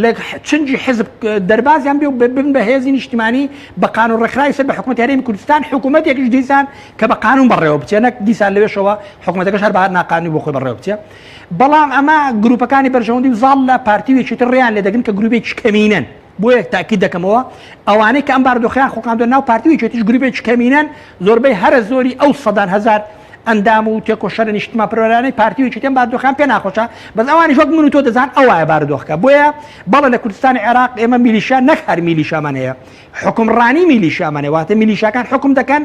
لە چنجی حزب دەربازیان بێ و ببن بە هێزی نیشتیمانی بە قانون ڕێکخراوی سەر بە حکوومەتی هەرێمی کوردستان حکوومەتێکیش دیسان کە بە قانون بەڕێوە بچێت نەک دیسان لەوێشەوە حکوومەتەکەش هەر بە ناقانونی بۆ خۆی بەڕێوە بچێت بەڵام ئەمە گروپەکانی بەرژەوەندی و زاڵ لە پارتیوێکی ڕێیان لێ دەگرن کە گروپێکی کەمینەن بۆ یەک تاکید دەکەمەوە ئەوانەی کە ئەم باردۆخیان خۆقااندۆ ناو پارتیوێکێتیش گروپێکی کەمینەن زۆربەی هەرە زۆری ئەو سەدان هەزار ئەندام و تێکۆشەرە نیشتیمان پەروەردانەی پارتیوێکی تێم باردۆخیان پێ ناخۆشە بەس ئەوانیش وەک من و تۆ دەزان ئەوایە باردۆخەکە بۆیە بەڵێ لە کوردستانی عێراق ئێمە میلیشا نەک هەر میلیشامان هەیە حکومڕانی میلیشامان هەیە واتە میلیشاکان حکم دەکەن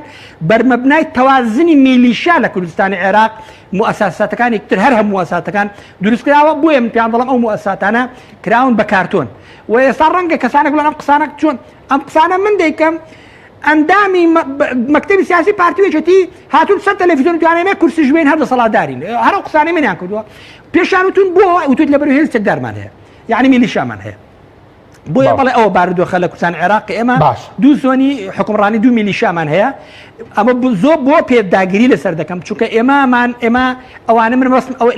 بەرمەبنای تەوازنی میلیشا لە کوردستانی عێراق موسساتەکانی تر هەر هەموو موسساتەکان دروستکراوە بۆیە من پێیان دەڵم ئەو موسساتانە کراون بە کارتۆن و ئێستا ڕەنگە کەسانێک بڵێن ئەم قسانە چۆن ئەم قسانە من دەیکەم ئەندامی مەکتەبی سیاسی پارتیوێکێتی هاتوون سەر تەلەڤیزیۆن توانێمە کورسی ژوێن هەر دەسەڵاتدارین هەر ئەو قسانەی منیان کردووە پێشان وتون بۆ وتوت لەبەر هێز چەکدارمان هەیە یعنی میلیشامان هەیە بۆیە بەڵێ ئەوە بارودۆخە لە کوردستان عێراق ئێمە دوو زۆنی حکومڕانی دوو میلیشامان هەیە ئەمە زۆر بۆ پێداگیری لەسەر دەکەم چونکە ئێمە ئەوانە من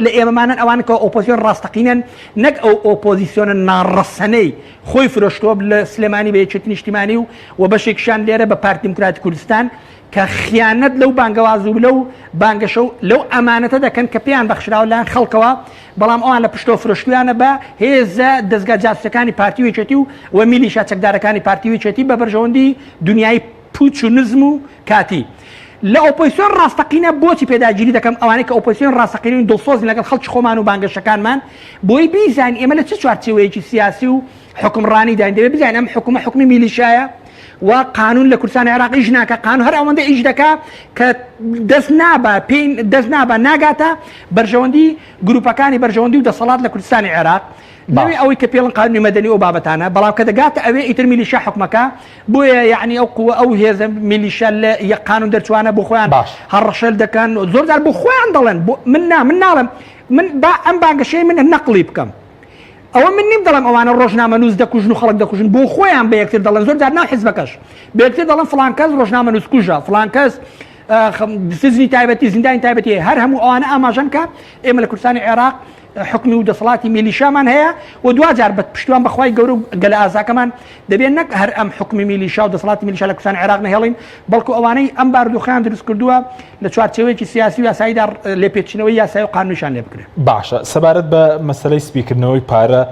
لە ئێمەمانن ئەوانە کە ئۆپۆزیۆن ڕاستەقینەن نەک ئەو ئۆپۆزیسیۆنە ناڕەسەنەی خۆی فرۆشتووە لە سلێمانی بە یەکێتی نیشتیمانی و بەشێکشان لێرە بە پارتی دموکراتی کوردستان کە خیانەت لەو بانگەواز و لەو بانگەشە و لەو ئەمانەتە دەکەن کە پێیان بەخشراوە لایەن خەڵکەوە بەڵام ئەوان لە پشتۆ فرۆشتویانە بە هێزە دەستگا جاسوسەکانی پارتی وێچێتی و میلیشا چەکدارەکانی پارتی وێچێتی بە بەرژەوەندی دنیای پوچ و نزم و کاتی لە ئۆپۆزیسیۆن ڕاستەقینە بۆچی پێداگیری دەکەم ئەوانەی کە ئۆپۆزیسیۆن ڕاستەقینەوەی دڵسۆزی لەگەڵ خەڵکی خۆمان و بانگەشەکانمان بۆی بیزانین ئێمە لە چه چوارچێوەیەکی سیاسی و حکومڕانی داین دەبێت بزانین ئەم حکومە میلیشایە و قانون لە کوردستانی عێراق ئیش ناکە قانون هەر ئەوەندە ئیش دەکا کە دەست نابە ناگاتە بەرژەوەندی گروپەکانی بەرژەوەندی و دەسەڵات لە کوردستانی عێراق نەوەی ئەوەی کە پێڵن قانونی مەدەنی ئەو بابەتانە بەڵام کە دەگاتە ئەوێ ئیتر میلیشا حکومەکە بۆیە یعنی ئەو قووە ئەو هێزە میلیشا لە یەک قانون دەرچوانە بۆ خۆیان هەڕەشەل دەکەن زۆرجار بۆ خۆیان دەڵێن من ناڵم من ئەم بانگەشەی من نەقڵی بکەم ئەوە من نیم دەڵم ئەوانە ڕۆژنامە نووس دەکوژن و خەڵک دەکوژن بۆ خۆیان بە یەکتر دەڵێن زۆر جار ناو حیزبەکەش بە یەکتر دەڵێن فڵان کەس ڕۆژنامە نووس کوژە فڵان کەس سزنی تایبەتی زیندانی تایبەتی هەر هەموو ئەوانە ئاماژەن کە ئێمە لە کوردستانی عێراق حکمی و دەسەڵاتی میلیشامان هەیە و دوجار بە پشتیوان بەخوای گەورە و گەلە ئازاکەمان دەبێت نەک هەر ئەم حکمی میلیشا و دەسەڵاتی میلیشا لە کوردستانی عێراق نەهێڵین بەڵکو ئەوانەی ئەم بارودۆخیان دروست کردووە لە چوارچێوەیەکی سیاسی و یاساییدا لێپێچینەوەی یاسایی و قانونیشان لێ بکرێت. باشە سەبارەت بە مەسەلەی سپیکردنەوەی پارە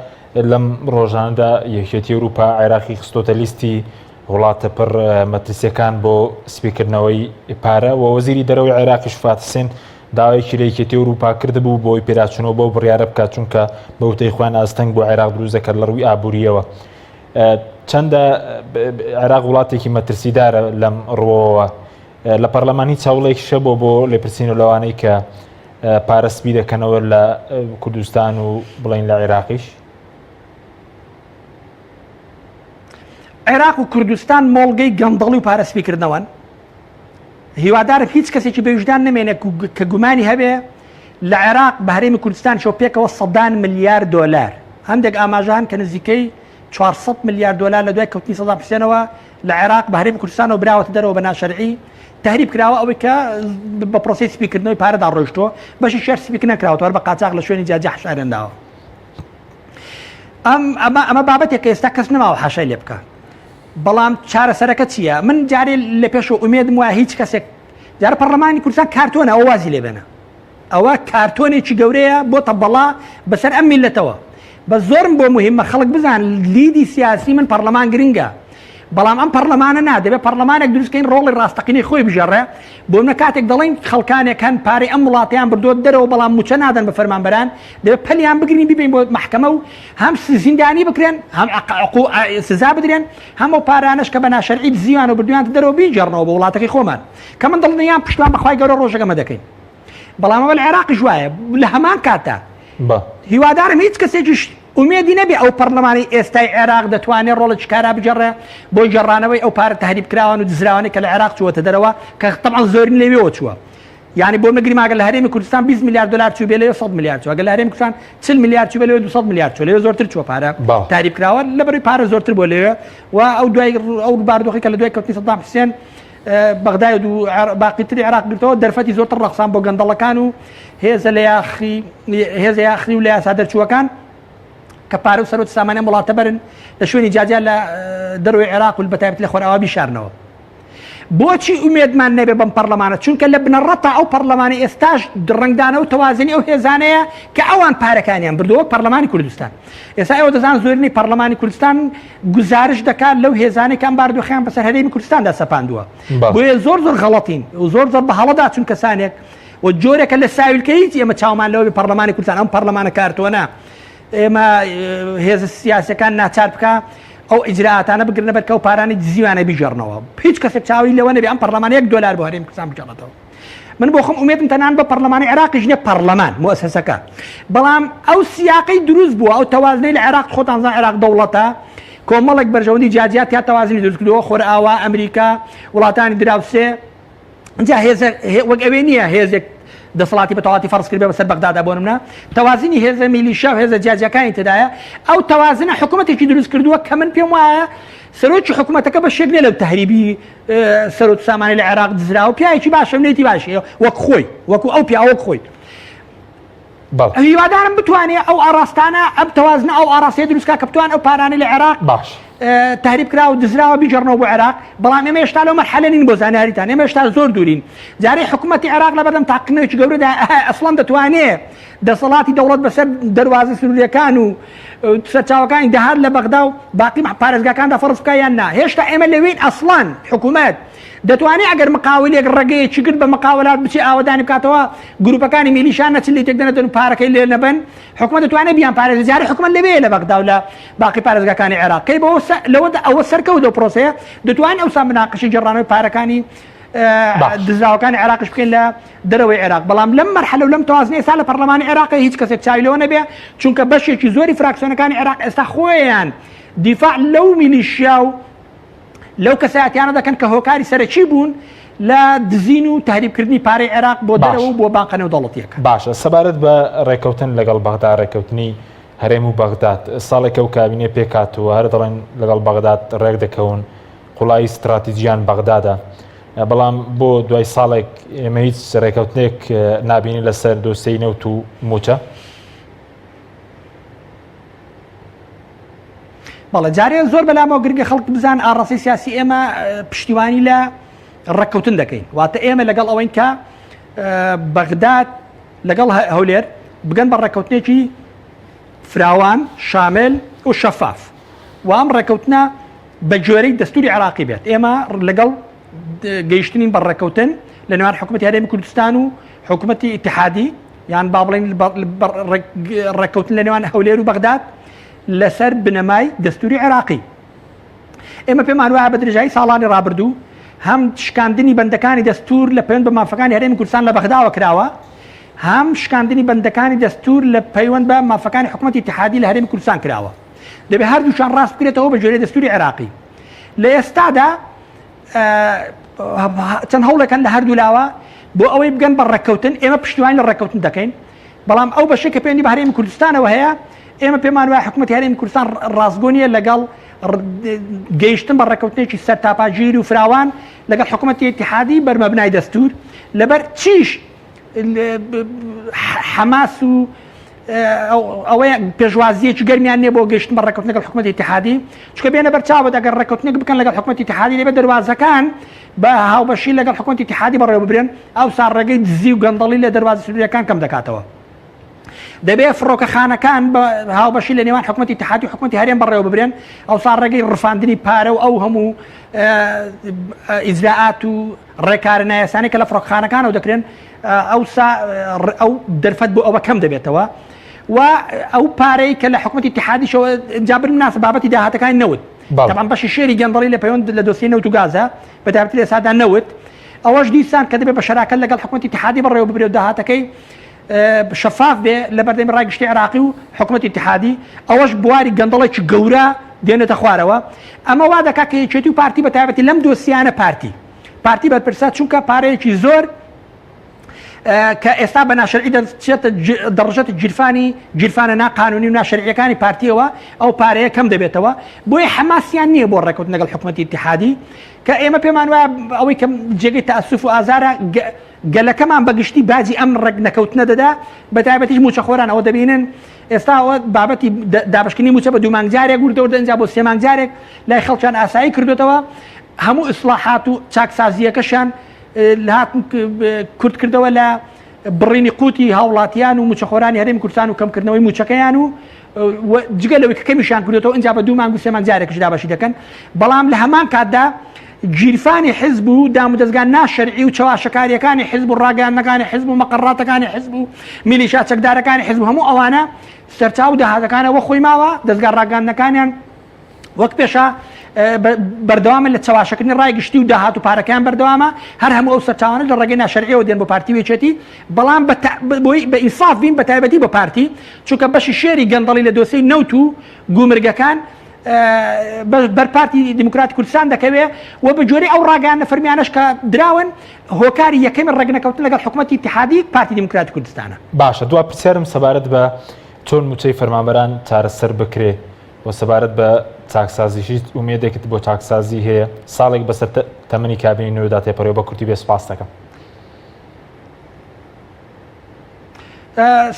لەم ڕۆژانەدا یەکێتی ئەوروپا عێراقی خستۆتە لیستی وڵاتە پڕ مەترسیەکان بۆ سپیکردنەوەی پارە و وەزیری دەرەوەی عێراقیش فاتحسین داوایەکی لە یەکێتی ئەوروپا کردبوو بۆی پێداچوونەوە بۆ بڕیارە بکات چونکە بەوتەی خۆیان ئاستەنگ بۆ عێراق دروست دەکات لە ڕووی ئابووریەوە چەندە عێراق وڵاتێکی مەترسیدارە لەم ڕۆوەوە لە پەرلەمانی چاوڵێکی شە بۆ لێپرسین و لەوانەی کە پارە سپی دەکەنەوە لە کوردستان و بڵین لە عێراقیش عێراق و کوردستان مۆڵگەی گەندەڵی و پارەسپیکردنەوەن هیوادارم هیچ کەسێکی بەوجدان نمێنێت کە گومانی هەبێ لە عێراق بە هەرێمی کوردستان شەو پێکەوە 100 ملیار دۆلار هەندێک ئاماژەهان کە نزیکەی 400 ملیار دۆلار لە دوای کەوتنی سەدام حوسێنەوە لە عێراق بە هەرێمی کوردستانەوە براوەتە دەرەوە بە ناشەرعی تهریب کراوە ئەوەی کە بە پرۆسەی سپیکردنەوەی پارەدا ڕۆیشتووە بەشی شەر سپیک نەکراوەوە بە قاچاق لە شوێنی جاجە حشارێنداوە ئەمە بابەتێک کە ئێستا کەس نەماوە حاشای لێ بکە بەڵام چارەسەرەکە چییە؟ من جارێ لە پێشەوە ئومێدم وایە هیچ کەسێک جارە پەرلەمانی کوردستان کارتۆنە ئەوە وازی لێبێنە ئەوە کارتۆنێکی گەورەیە بۆتە بەڵا بەسەر ئەم میلەتەوە بە زۆرم بۆ مهمە خەڵک بزان لیدی سیاسی من پەرلەمان گرنگە بەڵام ئەم پەرلەمانە نادەبێت پەرلەمانێک دروستکەین ڕۆڵی ڕاستەقینەی خۆی بژەڕێ بۆ منە کاتێک دەڵێن خەڵکانێک هەن پارەی ئەم وڵاتیان بردۆ دەرەوە بەڵام موچە نادەن بە فەرمانبەران دەبێت پەلیان بگرین ببین بۆ محکەمە و هەم زیندانی بکرێن هەم سزا بدرێن هەموو پارانش کە بە ناشەرعی زیوان و بردویان دەرەوە بیجەڕنەوە بە وڵاتەکەی خۆمان کە من دڵنیام پشتوان بەخوای گەورە ڕۆژەکەمە دەکەین بەڵام ئەوە لە عێراقیش وایە لە هەمان کاتە هیوادارم هیچ کەسێکیش ئومێدی نەبێ ئەو پەرلەمانی ئێستای عێراق دەتوانێت ڕۆڵێکی کارا بجەڕێ بۆی جەڕانەوەی ئەو پارە تهریب کراوان و دزراوانەی کە لە عێراق چووەتە دەرەوە کە تەبعاً زۆرین لەوێەوە چووە یعنی بۆ نەگریم ئەگەر لە هەرێمی کوردستان 20 میلیارد دلار چوو بێ لەوێ 100 میلیارد چوو ئەگەر لە هەرێمی کوردستان 40 میلیارد چوو بێ لەوێ 200 میلیارد چوو لەوێ زۆرتر چووە پارە تهریب کراوە لەبەرەوەی پارە زۆرتر بۆ لەوێ و ئەو دوای ئەو بارودۆخی کە لە دوای کەوتنی سەدام حوسێن بەغداد و باقیتری عێراق گرتەوە دەرفەتی زۆرتر ڕەخسان بۆ گەندەڵەکان و هێزە یاخی و لە یاسا دەرچووەکان کە پارە و سەرۆت سامانە وڵاتە بەرن لە شوێنی جاجیا لە دەروی عێراق و بەتایبەتی لە خۆرئاوا بیشارنەوە بۆچی ئومێدمان نەبێ بەم پەرلەمانە چونکە لە بنەڕەتە ئەو پەرلەمانی ئێستاش ڕنگدانە و تەوازنی ئەو هێزانەیە کە ئەوان پارەکانیان بردووە پەرلەمانی کوردستان ئێستا ئێوە دەزان زۆرینەی پەرلەمانی کوردستان گزارش دەکات لەو هێزانەی کە ئەم بارودۆخیان بەسەر هەرێمی کوردستاندا سەپاندووە بۆیە زۆر غەڵەتین و زۆر بە هەڵەدا چون کەسانێک و جۆرێکە لە ساویلکە هیچ ئێمە چاومان لەوەی پەرلەمانی کوردستان ئەم پەرلەمانە کارتۆنە ئێمە هێز سیاسەکان ناچار بکە ئەو ئیجراعاتانە بگرنە بەر کە و پارانی جزیوانە بیژەڕنەوە هیچ کەسێک چاوی لەوە نەبێ ئەم پەرلەمانە $1 بۆ هەرێمی کوردستان بجەڕێتەوە من بۆ خۆم ئومێدم تەنان بە پەرلەمانی عێراقیش نیە پەرلەمان مؤسسەکە بەڵام ئەو سیاقەی دروست بووە ئەو تەوازنەی لە عێراق خۆتان زان عێراق دەوڵەتە کۆمەڵێک بەرژەوەندی جاجیات یا تەوازنی دروست کردووە خۆرئاوا ئەمریکا وڵاتانی دراوسێ اینجا هێز وەک ئەوێ نییە هێزێک دەسەڵاتی بە تەواتی فەرز کرد بەسەر بەغدادا بۆ نمونە تەوازنی هێزە میلیشیا و هێزە جیاجەکانی تدایە ئەو تەوازنە حکوومەتێکی دروست کردووە کە من پێم وایە سەرۆکی حکوومەتەکە بە شێک لێ لەو تەهریبی سەرۆت سامانی لە عێراق دزرا و پیاوێکی باشە نێتی باشە وەک خۆی وەکو ئەو پیاوەک خۆی هیوادارم بتوانێت ئەو ئاراستانە ئەم تەوازنە ئەو ئاراسیە دروستکە کە بتوان ئەو پارانەی لە عێراق باش تهریب کرا و دزراوە بیجەڕنەوە بۆ عێراق بەڵام ئێمە هێشتا لەو مەرحەلە نین بۆ زانیاریتان ئێمە هێشتا زۆر دوورین جارێ حکوومەتی عێراق لە بەردەم تاقیکردنەوەیکی گەورەدا ئەسڵەن دەتوانێت دەسەڵاتی دەوڵەت بەسەر دەواازە سنووریەکان و سەرچاوەکانی دەهات لە بەغدا و باقی پارێزگاکاندا فەرز بکە یان نا هێشتا ئێمە لەوێن ئەسڵان حکوومەت دەتوانێت ئەگەر مقاولێک ڕێگەیەکی کرد بە مقاولات بچێ ئاوەدانی بکاتەوە گروپەکانی میلیشان نەچن لێ تێکدەنێتن و پارەکەی لێ نەبن حکوومەت دەتوانێت بیان پارێزە جارێ حکوومەت لەوێ لە بەغدا و لە باقی پارێزگاکانی عێراق کەی بەوە لەوەدا ئەوە سەرکەوتە پرۆسەیە دەتوانێت ئەوسا مناقەشی جێڕانەوەی پارەکانی دزراوەکانی عێراقش بکەین لە دەرەوەی عێراق بەڵام لەم مەرحەلە و لەم تەوازنە ئێستا لە پەرلەمانی عێراق هیچ کەسێک چاوی لەوە نەبێ چونکە بەشێکی زۆری فراکسیۆنەکانی عێراق ئێستا خۆیان دیفاع لەو میلیشیا و لەو کەسایەتیانە دەکەن کە هۆکاری سەرەکی بوون لە دزین و تهریبکردنی پارەی عێراق بۆ دەرەوە و بۆ بانقە نێودەوڵەتیەکە باشە سەبارەت بە ڕێکەوتن لەگەڵ بەغدا ڕێکەوتنی هەرێم و بەغداد ساڵێکە و کابینێ پێکاتوە هەر دەڵێن لەگەڵ بەغداد ڕێک دەکەون قوڵایی استراتیژیان بەغدادا بەڵام بۆ دوای ساڵێک ئێمە هیچ ڕێکەوتنێک نابینی لەسەر دۆسەی نەوت و موچە بەڵێ جارێ زۆر بەلامەوە گرنگە خەڵک بزان ئاڕاستی سیاسی ئێمە پشتیوانی لە ڕێککەوتن دەکەین واتە ئێمە لەگەڵ ئەوەین کە بەغداد لەگەڵ هەولێر بگەن بە ڕێککەوتنێکی فراوان شامل و شەفاف و ئەم ڕێککەوتنە بە جۆرەی دەستوری عێراقی بێت ئێمە لەگەڵ گەیشتنین بە ڕێککەوتن لە نێوان حکوومەتی هەرێمی کوردستان و حکوومەتی ئیتحادی یان با بڵێن ڕێککەوتن لە نێوان هەولێر و بەغداد لەسەر بنەمای دەستوری عێراقی ئێمە پێمان وایە بە درێژایی ساڵانی ڕابردوو هەم شکاندنی بەندەکانی دەستور لە پەیوەند بە مافەکانی هەرێمی کوردستان لە بەغداوە کراوە هەم شکاندنی بەندەکانی دەستور لە پەیوەند بە مافەکانی حکوومەتی ئیتحادی لە هەرێمی کوردستان کراوە دەبێت هەردووشان ڕاست بکرێتەوە بە جۆرەی دەستوری عێراقی لە ئێستادا چەند هەوڵێکن لە هەردوو لاوە بۆ ئەوەی بگەن بە ڕێککەوتن ئێمە پشتیوانی لە ڕێککەوتن دەکەین بەڵام ئەو بەشێک کە پێوەندی بە هەرێمی کوردستانەوە هەیە ئێمە پێمان وایە حکوومەتی هەرێمی کوردستان ڕاستگۆنیە لەگەڵ گەیشتن بە ڕێککەوتنێکی سەر تاپاگیر و فراوان لەگەڵ حکوومەتی ئیتحادی بەرمەبنای دەستور لەبەر چیش حەماس و ئەوەیە پێشوازیەکی گەرمیان نییە بۆ گەشتن بە ڕێککەوتن لەگەڵ حکوومەتی ئیتحادی چکە بێنە بەرچاوە ئەگەر ڕێککەوتنێک بکەن لەگەڵ حکوومەتی ئیتحادی لێبێت دەواازەکان بە هاوبەشی لەگەڵ حکوومەتی ئیتحادی بەڕێوە ببرێن ئەو سا ڕێگەی دزی و گەندەڵی لە دەواازە سنووریەکان کەم دەکاتەوە دەبێت فڕۆکەخانەکان بە هاوبەشی لە نێوان حکوومەتی ئیتحادی و حکوومەتی هەرێم بەڕێوە ببرێن ئەو سا ڕێگەی ڕفاندنی پارە و ئەو هەموو ئیجراعات و ڕێکارە نایەسانی کە لە فڕۆکەخانەکانەوە دەکرێن ئەو دەرفەت بۆ ئەوە کەم دەبێتەوە و ئەو پارەی کە لە حکوومەتی ئیتحادیشەوە جابر مناسب بابەتی داهاتەکانی نەوت طبعا بەشی شێری گەندەڵی لە پەیوەند لە دۆسیە نەوت و گازە بە تایبەتی لە ئێستادا نەوت ئەوەش دیسان کە دەبێت بە شەراکەت لەگەڵ حکوومەتی ئیتحادی بەڕێوە ببرێت و داهاتەکەی شەفاف بێ لە بەردەمی ڕاگشتی عێراقی و حکوومەتی ئیتحادی ئەوەش بواری گەندەڵێکی گەورە دێنێتە خوارەوە ئەمە وا دەکات کە یەکێتی و پارتی بە تایبەتی لەم دۆسیانە پارتی بەرپرسا چونکە پارەیەکی زۆر کە ئێستا بە ناشەرعی دەڕژێتە جیرفانە ناقانونی و ناشەرعیەکانی پارتیەوە ئەو پارەیە کەم دەبێتەوە بۆیە حەماسیان نییە بۆ ڕێککەوتن لەگەڵ حکوومەتی ئیتحادی کە ئێمە پێمان وایە ئەوەی کە جێگەی تەئەسوف و ئازارە گەلەکەمان بەگشتی باجی ئەم ڕێک نەکەوتنە دەدا بە تایبەتیش موچەخۆران ئەوە دەبینن ئێستا ئەوە بابەتی دابشکردنی موچە بە 2 مانگ جارێک وردەوە دەنجا بۆ 3 مانگ جارێک لای خەڵکیان ئاسایی کردوێتەوە هەموو ئیسلاحات و چاکسازیەکەشیان هاتن کورت کردەوە لە بڕینی قوتی هاوڵاتیان و موچەخۆرانی هەرێمی کوردستان و کەمکردنەوەی موچەکەیان و جگە لەوەی کە کەمیشیان کردێتەوە ئەنجا بە 2 مانگ و 3 مانگ جارێکش دابەشی دەکەن بەڵام لە هەمان کاتدا گیرفانی حزب و دام و دەستگان ناشەرعی و چاواشەکاریەکانی حزب و ڕاگەیاندنەکانی حزب و مەقەڕاتەکانی حزب و میلیشیا چەکدارەکانی حزب هەموو ئەوانە سەرچاو داهاتەکانەوە خۆی ماوە دەستگا ڕاگەاندنەکانیان وەک پێشە بەردەوامە لە چاواشەکردنی ڕایگشتی و داهات و پارەکەیان بەردەوامە هەر هەموو ئەو سەرچاوانە لە ڕێگەی ناشەرعیەوە دێن بۆ پارتی وێچێتی بەڵام بە ئینساف بین بە تایبەتی بۆ پارتی چونکە بەشی شێری گەندەڵی لە دۆسەی نەوت و گومرگەکان بەرپارتی دیموکراتی کوردستان دەکەوێت و بە جۆرەی ئەو ڕاگەیانە فەرمیانەش کە دراون هۆکاری یەکەمی ڕێگنەکەوتن لەگەڵ حکوومەتی اتحادی پارتی دیموکراتی کوردستانە. باشە دو پرسیارم سەبارەت بە چۆن موچەی فەرمانبەران چارەسەر بکرێ و سەبارەت بە چاکسازیشی ئومێدێکت بۆ چاکسازی هەیە ساڵێک بەسەر تەمەنی کابینی نوێدا تێپەڕێ بە کورتی بێ سپاس دەکەم.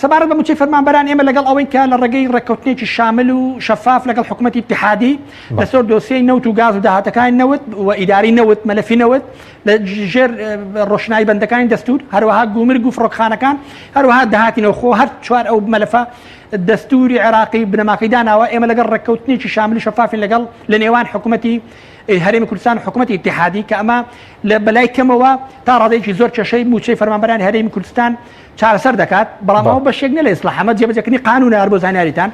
سەبارەت بە موچەی فەرمانبەران ئێمە لەگەڵ ئەوەی کە لە ڕێگەی ڕێککەوتنێکی شامل و شەفاف لەگەڵ حکوومەتی اتحادی لەسەر دۆسیەی نەوت و گاز و داهاتەکانی نەوت و ئیداری نەوت مەلەفی نەوت لە ژێر ڕۆشنایی بەندەکانی دەستور هەروەها گومرگ و فڕۆکخانەکان هەروەها داهاتینەوە خۆ هەر چوار ئەو مەلەفە دەستوری عێراقی بنەماکەی داناوە ئێمە لەگەڵ ڕێککەوتنێکی شامل شەفافین لەگەڵ لە نێوان حکوومەتی هەرێمی کوردستان و حکوومەتی اتحادی کە ئەمە لە بەلای کەمەوە تا ڕادێکی زۆر کێشەی موچەی فەرمانبەرانی هەرێمی کوردستان چارەسەر دەکات بەڵام ئەوە بەشێک نە لە ئیسلاحەمە جێبەجێکردنی قانونە هەر بۆ زانیاریتان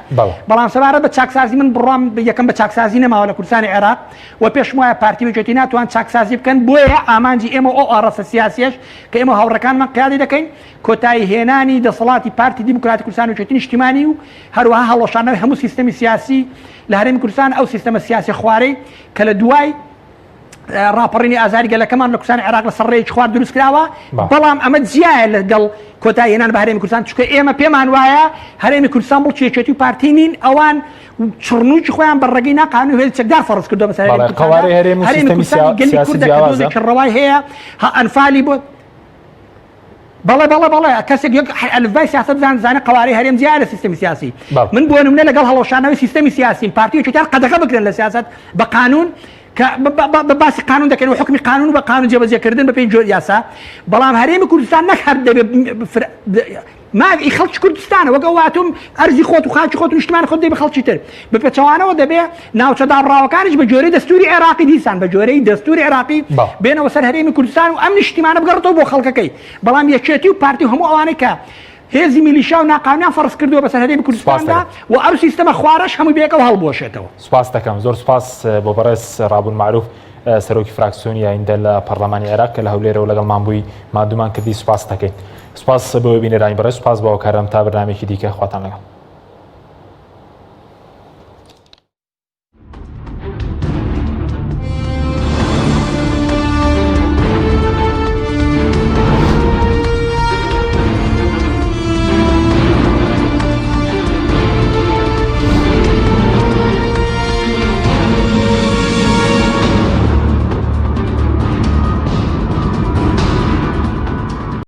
بەڵام سەبارەت بە چاکسازی من بڕام یەکەم بە چاکسازی نەماوە لە کوردستانی عێراق و پێشم وایە پارتی بەجێتی ناتوان چاکسازی بکەن بۆیە ئامانجی ئێمە ئەو ئاڕەسە سیاسیەش کە ئێمە هاوڕەکانمان قیادی دەکەین کۆتایی هێنانی دەسەڵاتی پارتی دیموکراتی کوردستان و بەجێتی نیشتیمانی و هەروەها هەڵەشانەوەی هەموو سیستەمی سیاسی لە هەرێمی کوردستان ئەو سیستەمە سیاسی خوارەی کە لە دوای راپەڕینی ئازاری گەلەکەمان لە کوردستانی عێراق لە سەرڕێیەکی خوار دروست کراوە بەڵام ئەمە جیایە لەگەڵ کۆتایی هێنان بە هەرێمی کوردستان چونکە ئێمە پێمان وایە هەرێمی کوردستان بڵ چێچێتی و پارتی نین ئەوان چڕنووکی خۆیان بە ڕێگەی ناقانونی هێز چەکدار فەرز کردو بەسەر هەرێمی کوردستان گەلی کوردە کە دۆزێکی ڕەوای هەیە ئەنفالی بۆ بەڵێ کەسێک ئەلفبای سیاست زانە قوارەی هەرێم جیایە لە سیستەمی سیاسی من بۆ نمونە لەگەڵ هەڵەشانەوەی سیستەمی سیاسی پارتیەکی تار قەدەغە بکرێن لە سیاست بە قانون بە باسی قانون دەکەن و حکمی قانون بە قانون جێبەجێکردن بە پێی جۆر یاسا بەڵام هەرێمی کوردستان نەک هەر دەبێت ماگی خەڵکی کوردستانە وەک واتم ئەرزی خۆت و خاکی خۆت و نیشتمان خۆت دەبێ خەڵکی تر بە پێچەوانەوە دەبێ ناوچەداڕاوەکانیش بە جۆرەی دەستوری عێراقی دیسان بە جۆرەی دەستوری عێراقی بێنەوە سەر هەرێمی کوردستان و ئەم نیشتیمانە بگەڕێتەوە بۆ خەڵکەکەی بەڵام یەکێتی و پارتی هەموو ئەوانەی کە هێزی میلیشا و ناقانونیان فەرز کردووە بەسەر هەرێمی کوردستاندا و ئەو سیستەمە خوارەش هەموو بەیەکەوە هەڵبوەشێتەوە. سوپاس دەکەم زۆر سوپاس بۆ بەڕێز ڕابوون معروف سەرۆکی فراکسیۆنی ئایندە لە پەرلەمانی عێراق کە لە هەولێرەوە لەگەڵمان بووی مادومان کردی سوپاس دەکەین. سوپاس بۆ بینەرانی بەڕێز سوپاس بۆ کارم تا بەرنامێکی دیکە خواتان لەگەڵ.